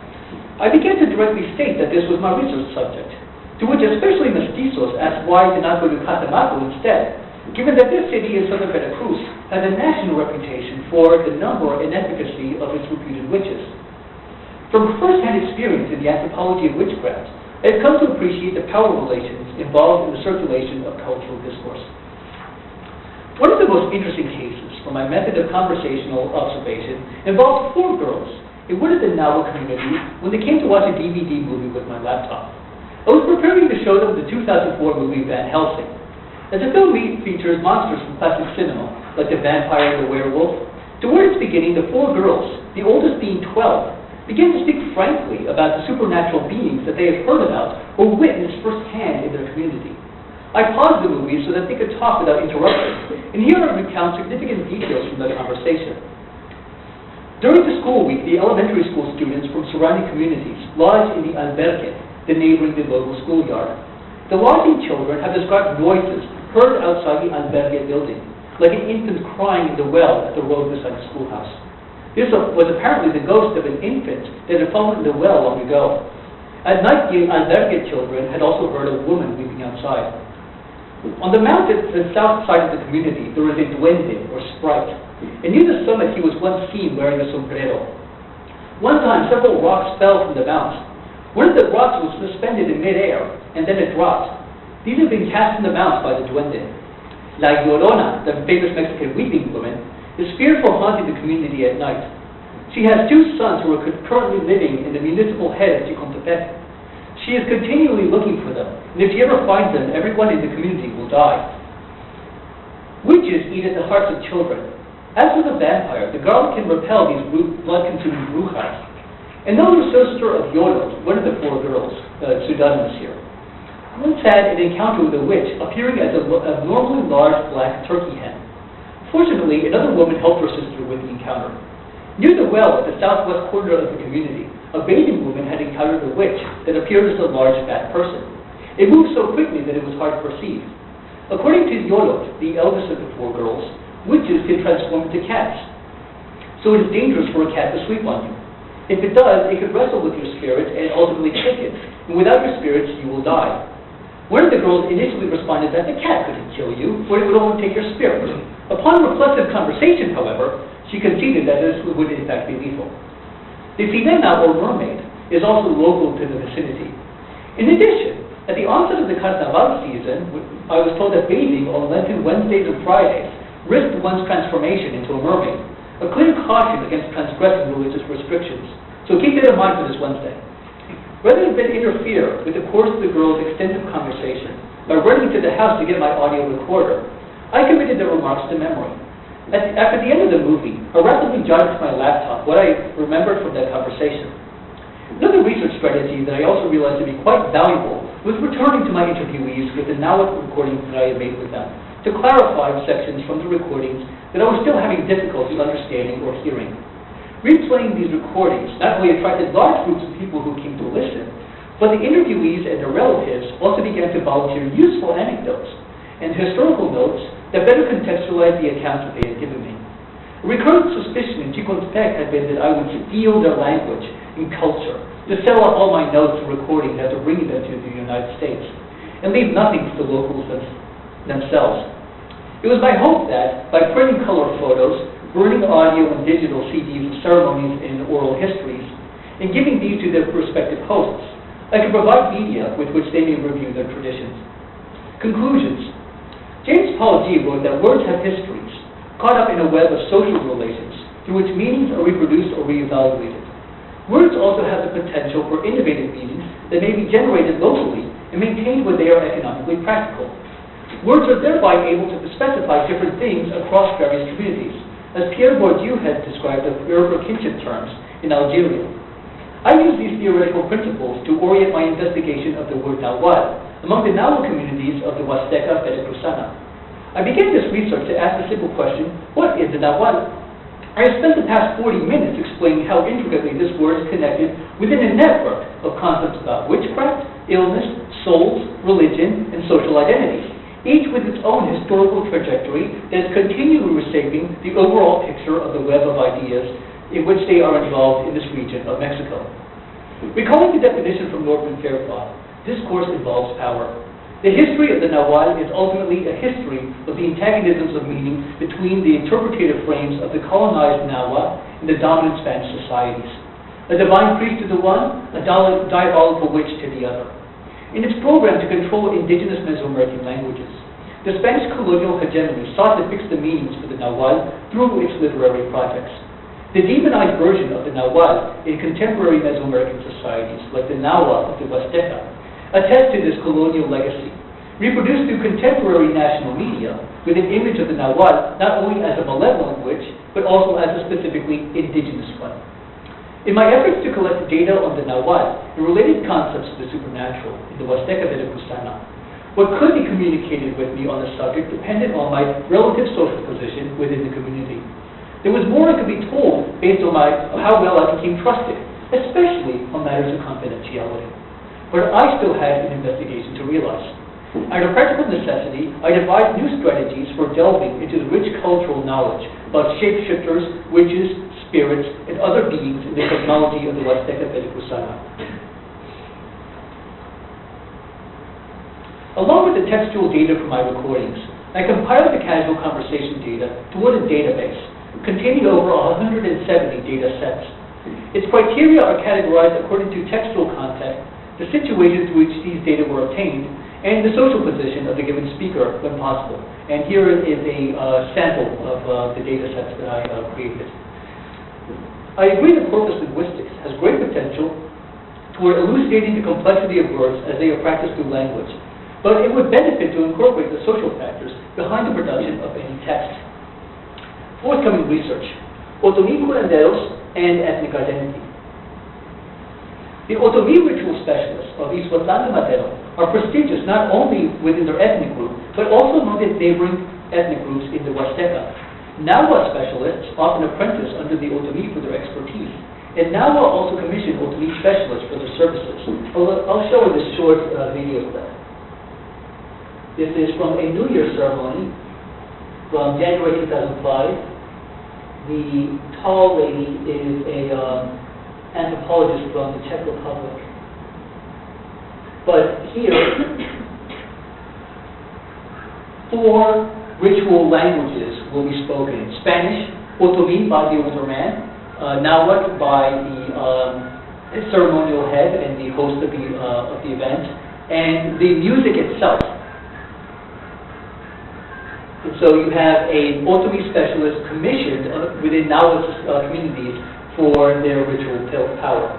Speaker 2: I began to directly state that this was my research subject, to which especially mestizos asked why I did not go to Catemaco instead, given that this city in southern Veracruz has a national reputation for the number and efficacy of its reputed witches. From first-hand experience in the anthropology of witchcraft, I have come to appreciate the power relations involved in the circulation of cultural discourse. One of the most interesting cases from my method of conversational observation involved 4 girls in one of the Nagual community when they came to watch a DVD movie with my laptop. I was preparing to show them the 2004 movie Van Helsing. As the film features monsters from classic cinema, like the vampire and the werewolf, toward its beginning, the 4 girls, the oldest being 12, began to speak frankly about the supernatural beings that they had heard about or witnessed firsthand in their community. I paused the movie so that they could talk without interruption, and here I recount significant details from their conversation. During the school week, the elementary school students from surrounding communities lodged in the albergue, the neighboring local schoolyard. The lodging children have described noises heard outside the albergue building, like an infant crying in the well at the road beside the schoolhouse. This was apparently the ghost of an infant that had fallen in the well long ago. At night, the albergue children had also heard a woman weeping outside. On the mountain to the south side of the community, there was a duende, or sprite, and near the summit he was once seen wearing a sombrero. One time, several rocks fell from the mount. One of the rocks was suspended in midair, and then it dropped. These had been cast in the mount by the duende. La Llorona, the famous Mexican weeping woman, is feared for haunting the community at night. She has 2 sons who are currently living in the municipal head of Chicontepec. She is continually looking for them, and if she ever finds them, everyone in the community will die. Witches eat at the hearts of children. As with a vampire, the garlic can repel these blood-consuming Burkhart. Another sister of Yolo, one of the 4 girls, pseudonymous here, once had an encounter with a witch appearing as a abnormally large black turkey hen. Fortunately, another woman helped her sister with the encounter. Near the well at the southwest corner of the community, a bathing woman had encountered a witch that appeared as a large fat person. It moved so quickly that it was hard to perceive. According to Yolo, the eldest of the 4 girls, witches can transform into cats. So it is dangerous for a cat to sleep on you. If it does, it could wrestle with your spirits and ultimately take it, and without your spirits, you will die. One of the girls initially responded that the cat couldn't kill you, for it would only take your spirit. Upon reflective conversation, however, she conceded that this would in fact be lethal. The sirena, or mermaid, is also local to the vicinity. In addition, at the onset of the Carnaval season, I was told that bathing on Lenten Wednesdays and Fridays risked one's transformation into a mermaid. A clear caution against transgressing religious restrictions. So keep that in mind for this Wednesday. Rather than interfere with the course of the girls' extensive conversation by running to the house to get my audio recorder, I committed their remarks to memory. After the end of the movie, I rapidly jotted to my laptop what I remembered from that conversation. Another research strategy that I also realized to be quite valuable was returning to my interviewees with the Nahuatl recordings that I had made with them, to clarify sections from the recordings that I was still having difficulty understanding or hearing. Replaying these recordings not only attracted large groups of people who came to listen, but the interviewees and their relatives also began to volunteer useful anecdotes and historical notes that better contextualized the accounts that they had given me. A recurrent suspicion in Chicontepec had been that I would steal their language and culture, to sell out all my notes and recordings after bringing them to the United States, and leave nothing to the locals themselves. It was my hope that, by printing color photos, burning audio and digital CDs of ceremonies and oral histories, and giving these to their prospective hosts, I could provide media with which they may review their traditions. Conclusions. James Paul G. wrote that words have histories, caught up in a web of social relations, through which meanings are reproduced or reevaluated. Words also have the potential for innovative meanings that may be generated locally and maintained where they are economically practical. Words are thereby able to specify different things across various communities, as Pierre Bourdieu has described the Berber kinship terms in Algeria. I use these theoretical principles to orient my investigation of the word Nagual among the Nahuatl communities of the Huasteca Veracruzana. I began this research to ask the simple question, what is the Nagual? I have spent the past 40 minutes explaining how intricately this word is connected within a network of concepts about witchcraft, illness, souls, religion, and social identities, each with its own historical trajectory that is continually reshaping the overall picture of the web of ideas in which they are involved in this region of Mexico. Recalling the definition from Norman Fairclough, discourse involves power. The history of the Nahual is ultimately a history of the antagonisms of meaning between the interpretative frames of the colonized Nahuatl and the dominant Spanish societies. A a divine priest to the one, a diabolical witch to the other. In its program to control indigenous Mesoamerican languages, the Spanish colonial hegemony sought to fix the meanings for the Nagual through its literary projects. The demonized version of the Nagual in contemporary Mesoamerican societies, like the Nahuatl of the Huasteca, attest to this colonial legacy, reproduced through contemporary national media with an image of the Nahual not only as a malevolent witch, but also as a specifically indigenous one. In my efforts to collect data on the Nahual and related concepts of the supernatural in the Huasteca Veracruzana, what could be communicated with me on the subject depended on my relative social position within the community. There was more that could be told based on how well I became trusted, especially on matters of confidentiality. But I still had an investigation to realize. Out of practical necessity, I devised new strategies for delving into the rich cultural knowledge about shapeshifters, witches, spirits, and other beings in the cosmology of the Huasteca Veracruzana. Along with the textual data from my recordings, I compiled the casual conversation data toward a database containing over 170 data sets. Its criteria are categorized according to textual content, the situation to which these data were obtained, and the social position of the given speaker when possible. And here is a sample of the data sets that I created. I agree that corpus linguistics has great potential toward elucidating the complexity of words as they are practiced through language, but it would benefit to incorporate the social factors behind the production of any text. Forthcoming research, Otomi curanderos and ethnic identity. The Otomi ritual specialists of East Huatlán Madero are prestigious not only within their ethnic group, but also among the neighboring ethnic groups in the Huasteca. Nahuatl specialists often apprentice under the Otomi for their expertise, and Nahuatl also commission Otomi specialists for their services. I'll show you this short video clip. This is from a New Year's ceremony from January 2005. The tall lady is a anthropologist from the Czech Republic. But here, 4 ritual languages will be spoken. Spanish, Otomi by the older man, Nahuatl by the ceremonial head and the host of the event, and the music itself. And so you have a Otomi specialist commissioned within Nahuatl communities for their ritual power.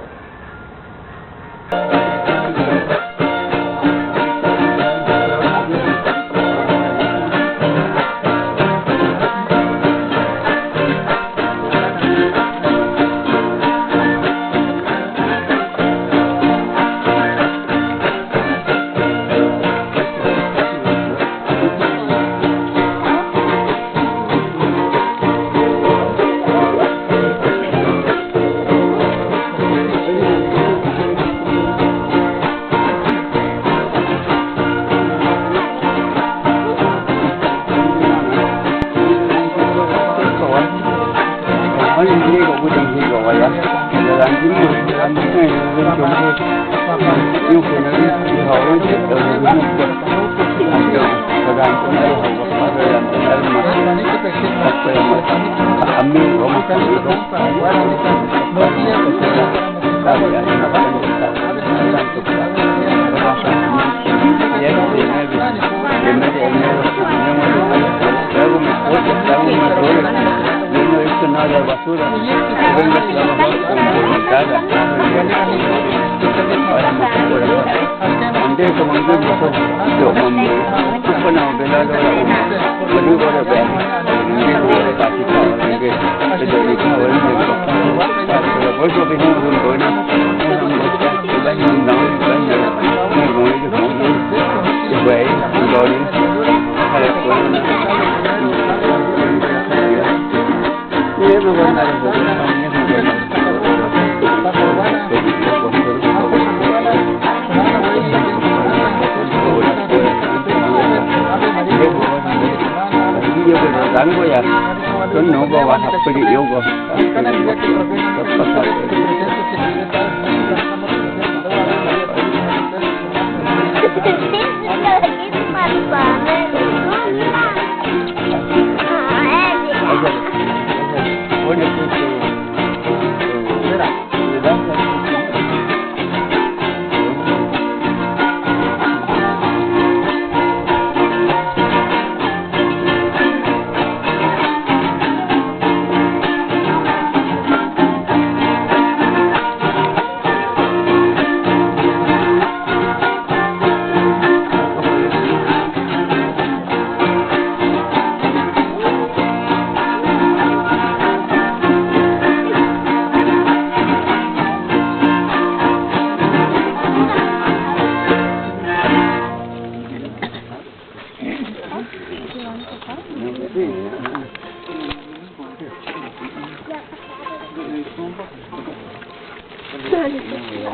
Speaker 2: The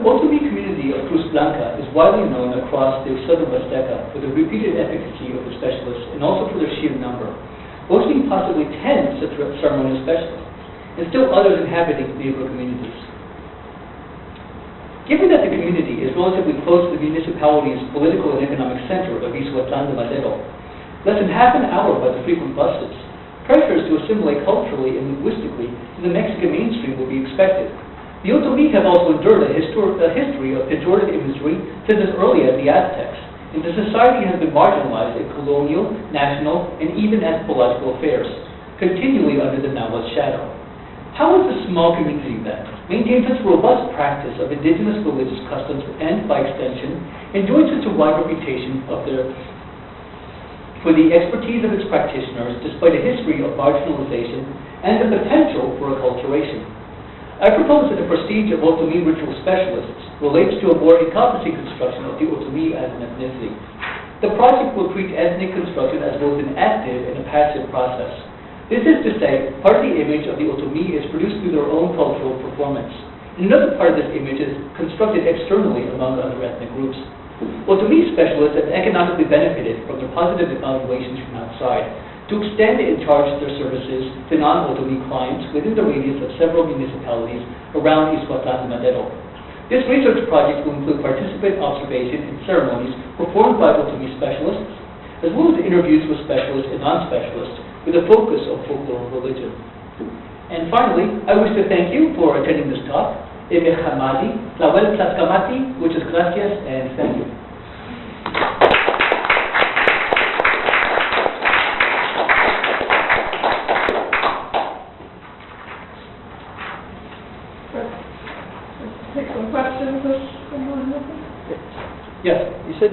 Speaker 2: Otomi community of Cruz Blanca is widely known across the southern Huasteca for the repeated efficacy of the specialists and also for their sheer number, boasting possibly 10 such ceremonial specialists, and still others inhabiting neighboring communities. Given that the community is relatively close to the municipality's political and economic center of Ixhuatlán de Madero, less than half an hour by the frequent buses, pressures to assimilate culturally and linguistically in the Mexican mainstream will be expected. The Otomi have also endured a history of pejorative imagery since as early as the Aztecs, and the society has been marginalized in colonial, national, and even anthropological affairs, continually under the Nagual shadow. How has the small community then maintained such robust practice of indigenous religious customs and, by extension, enjoyed such a wide reputation for the expertise of its practitioners despite a history of marginalization and the potential for acculturation? I propose that the prestige of Otomi ritual specialists relates to a more encompassing construction of the Otomi as an ethnicity. The project will treat ethnic construction as both an active and a passive process. This is to say, part of the image of the Otomi is produced through their own cultural performance. Another part of this image is constructed externally among other ethnic groups. Otomi specialists have economically benefited from their positive evaluations from outside to extend and charge their services to non-Otomi clients within the radius of several municipalities around Ixhuatlán de Madero. This research project will include participant observation and ceremonies performed by Otomi specialists, as well as interviews with specialists and non-specialists with a focus on folklore religion. And finally, I wish to thank you for attending this talk. Ebe Hamadi, Tlawel Tlaxcamati, muchas gracias, and thank you.
Speaker 1: Take some questions if someone has them.
Speaker 2: Yes.
Speaker 3: You said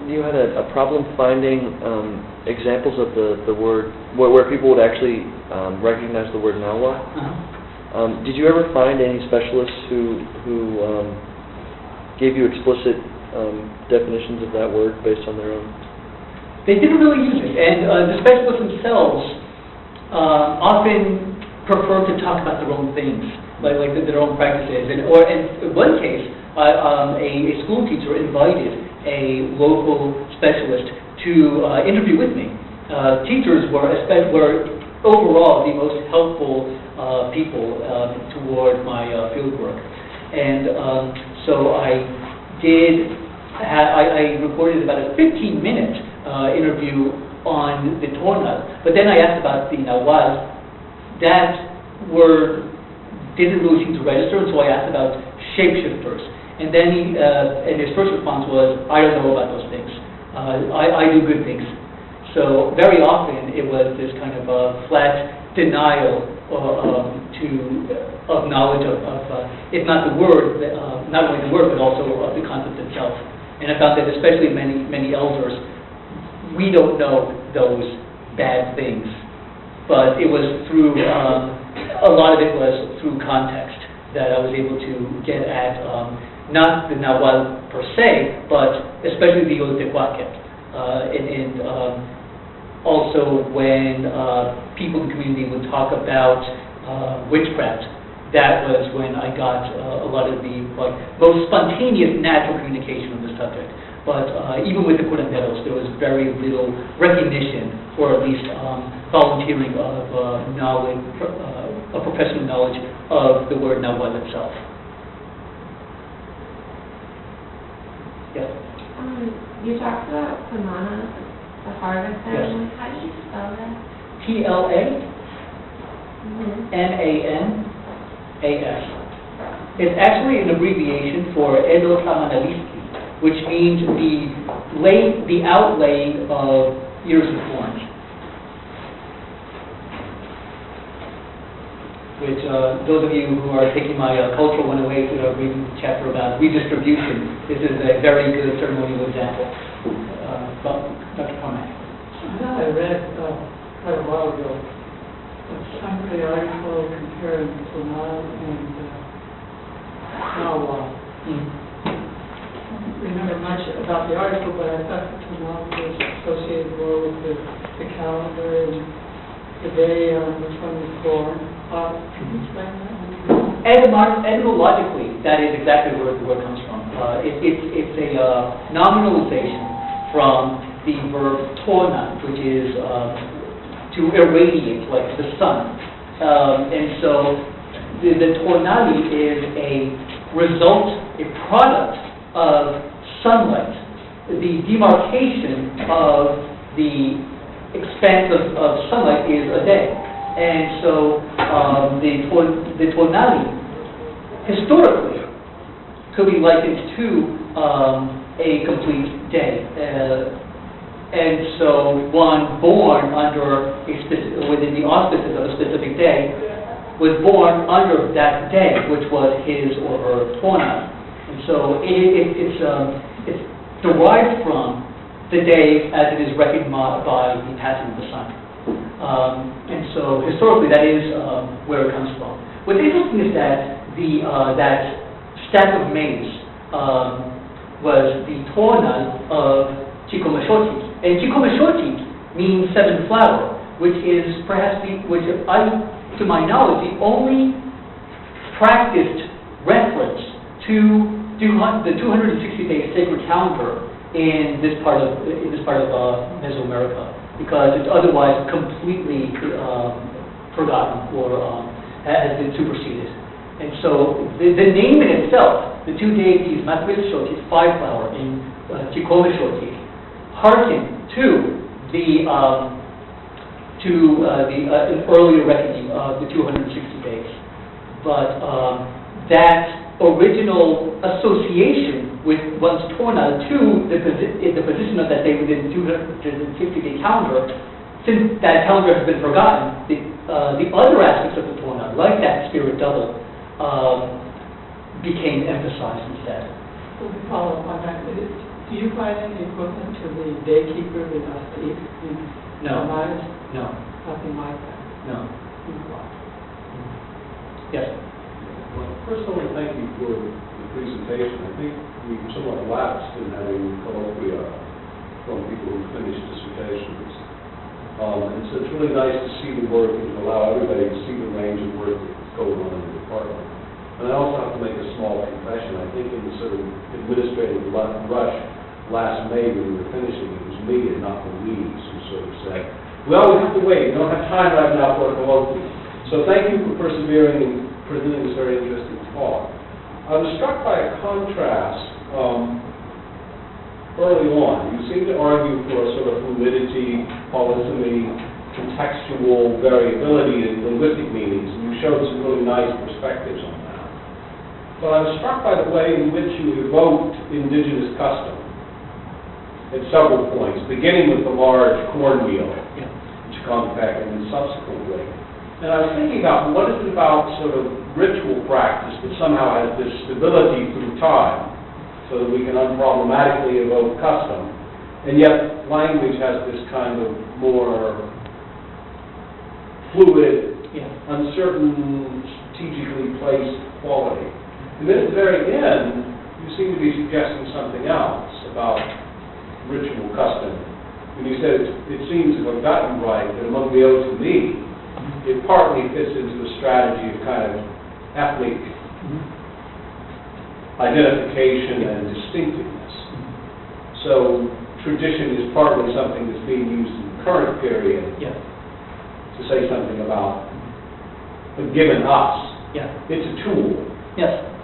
Speaker 3: you had a problem finding examples of the word, where people would actually recognize the word Nahuatl. Did you ever find any specialists who gave you explicit definitions of that word based on their own?
Speaker 2: They didn't really use it, and the specialists themselves often prefer to talk about their own things, like their own practices. And in one case, a school teacher invited a local specialist to interview with me. Teachers were overall the most helpful people toward my field work, and so I recorded about a 15-minute interview on the Torna, but then I asked about the Nahuatl. That word didn't really seem to register, and so I asked about shapeshifters. And then and his first response was, I don't know about those things. I do good things. So very often it was this kind of flat denial of knowledge of if not the word, not only the word, but also of the concept itself. And I found that especially many elders, we don't know those bad things. But it was through, a lot of it was through context that I was able to get at not the Nahuatl per se, but especially the Yotehuaquet. And also when people in the community would talk about witchcraft, that was when I got a lot of the most spontaneous natural communication on the subject. But even with the curanderos, there was very little recognition, or at least volunteering of knowledge, of professional knowledge of the word Nahuatl itself. Yes?
Speaker 4: You talked about Samana, the harvest ceremony. Yes. How do you spell that?
Speaker 2: Tlamanasas. It's actually an abbreviation for Edo Tamanaliski, which means the outlaying of ears of corn. Which those of you who are taking my Cultural 108 reading chapter about redistribution, this is a very good ceremonial example. Dr. Carmack.
Speaker 5: I read quite a while ago a summary article comparing Tonal and Nahuatl. I don't remember much about the article, but I thought that Tonal was associated more with the calendar and the day on which one was born. Can you explain that?
Speaker 2: Etymologically, that is exactly where the word comes from. It's a nominalization from the verb tona, which is to irradiate, like the sun. And so the tonali is a result, a product of sunlight. The demarcation of the expanse of sunlight is a day. And so the tonali, historically, could be likened to a complete day. And so one born under within the auspices of a specific day was born under that day, which was his or her tonali. And so it's derived from the day as it is reckoned by the passing of the sun. And so historically that is where it comes from. What's interesting is that that stack of maize was the tonal of Chikomashoti. And Chikomashoti means seven flower, which is perhaps to my knowledge, the only practiced reference to the 260-day sacred calendar in this part of Mesoamerica, because it's otherwise completely forgotten or has been superseded. And so the name in itself, the two deities, Matwishoti, five flower, and Chikomashoti, hearken to the earlier reckoning of the 260 days. But that original association with one's tonal to the position of that day within the 260-day calendar, since that calendar has been forgotten, the other aspects of the tonal, like that spirit double, became emphasized instead.
Speaker 5: So to follow up on that, do you find any equivalent to the daykeeper with Aztec?
Speaker 2: No. No.
Speaker 5: Nothing like that?
Speaker 2: No. Yes?
Speaker 6: Well, first I want to thank you for the presentation. I think we somewhat lapsed in having colloquia from people who finished dissertations. And so it's really nice to see the work and to allow everybody to see the range of work that's going on in the department. And I also have to make a small confession. I think in the sort of administrative rush last May when we were finishing, it was me and not Louise who sort of said, well, we have to wait. We don't have time right now for a colloquy. So thank you for persevering and presenting this very interesting talk. I was struck by a contrast early on. You seem to argue for a sort of fluidity, polysemy, contextual variability in linguistic meanings, and you showed some really nice perspectives on that. But I was struck by the way in which you evoked indigenous custom at several points, beginning with the large corn wheel, Chaneke, and then subsequently. And I was thinking about what is it about sort of ritual practice that somehow has this stability through time, so that we can unproblematically evoke custom, and yet language has this kind of more fluid, uncertain, strategically placed quality. And then at the very end, you seem to be suggesting something else about ritual custom. When you said it seems, if I've gotten right, that among the O2Me, it partly fits into a strategy of kind of ethnic identification and distinctiveness. So tradition is partly something that's being used in the current period to say something about a given us. It's a tool.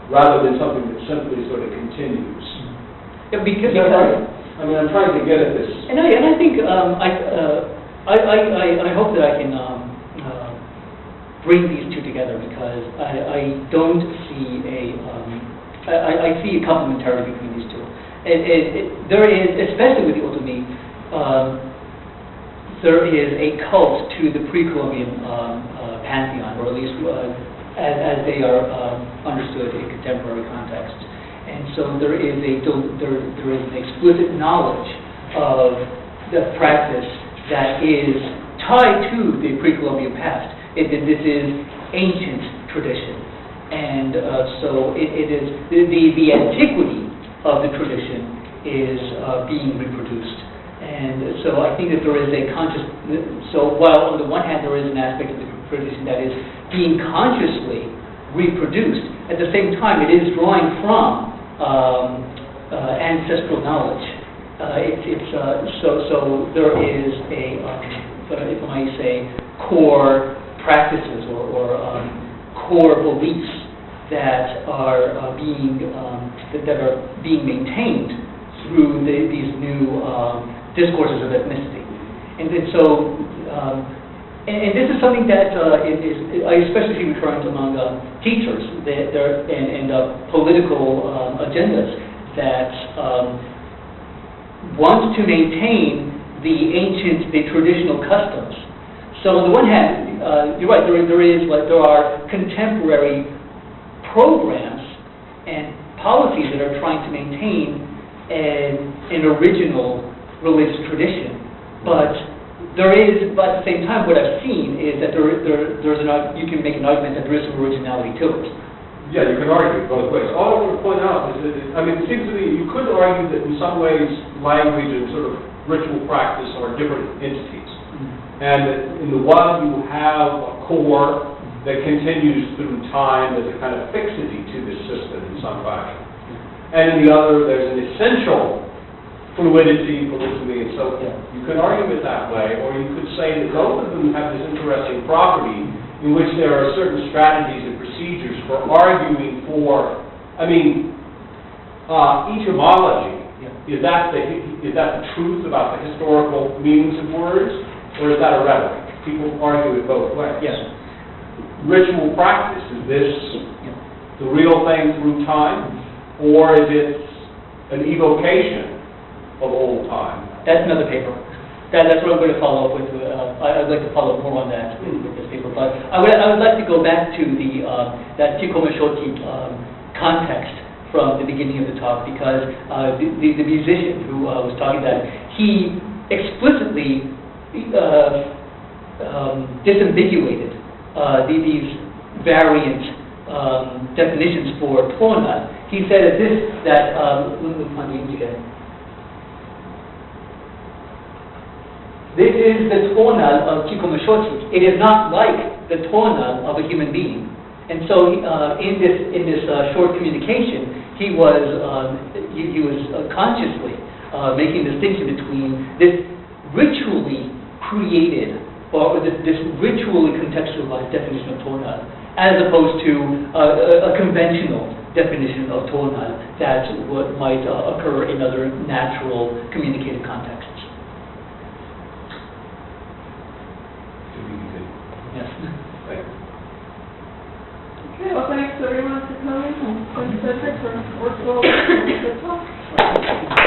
Speaker 6: Rather than something that simply sort of continues.
Speaker 2: Because
Speaker 6: I mean, I'm trying to get at this.
Speaker 2: And I think I hope that I can bring these two together, because I don't see I see a complementarity between these two. There is, especially with the O2Me, there is a cult to the pre-Columbian pantheon, or at least as they are understood in contemporary context. And so there is an explicit knowledge of the practice that is tied to the pre-Columbian past. This is ancient tradition, and so it is the antiquity of the tradition is being reproduced. And so I think that there is a conscious, so while on the one hand there is an aspect of the tradition that is being consciously reproduced, at the same time it is drawing from ancestral knowledge. So there is a, if I may say, core practices or core beliefs that are being maintained through these new discourses of ethnicity. And so, and this is something that I especially see recurrent among teachers and political agendas that want to maintain the traditional customs. So on the one hand, you're right, there are contemporary programs and policies that are trying to maintain an original religious tradition, but at the same time, what I've seen is that you can make an argument that there is some originality to it.
Speaker 6: Yeah, you can argue both ways. All I want to point out is that, it seems to me you could argue that in some ways language and sort of ritual practice are different entities.
Speaker 2: Mm-hmm.
Speaker 6: And that in the one you have a core that continues through time as a kind of fixity to this system in some fashion. And in the other, there's an essential fluidity, polygamy, and so forth. You could argue it that way, or you could say that both of them have this interesting property in which there are certain strategies and procedures for arguing for, etymology. Is that the truth about the historical meanings of words, or is that a rhetoric? People argue it both ways.
Speaker 2: Yes.
Speaker 6: Ritual practice, is this the real thing through time, or is it an evocation of old time?
Speaker 2: That's another paper. That's what I'm going to follow up with. I'd like to follow up more on that with this paper. But I would like to go back to that Chikomashoti context from the beginning of the talk, because the musician who was talking about it, he explicitly disambiguated these variant definitions for Tona. He said let me find the image again. This is the tonal of Chikomashoti. It is not like the tonal of a human being. And so in this short communication, he was consciously making a distinction between this ritually created or this ritually contextualized definition of tonal as opposed to a conventional definition of tonal that might occur in other natural communicative contexts. Yes.
Speaker 6: Thank you.
Speaker 1: Okay, well, thanks everyone for coming, and thanks Cedric for work well. Good talk.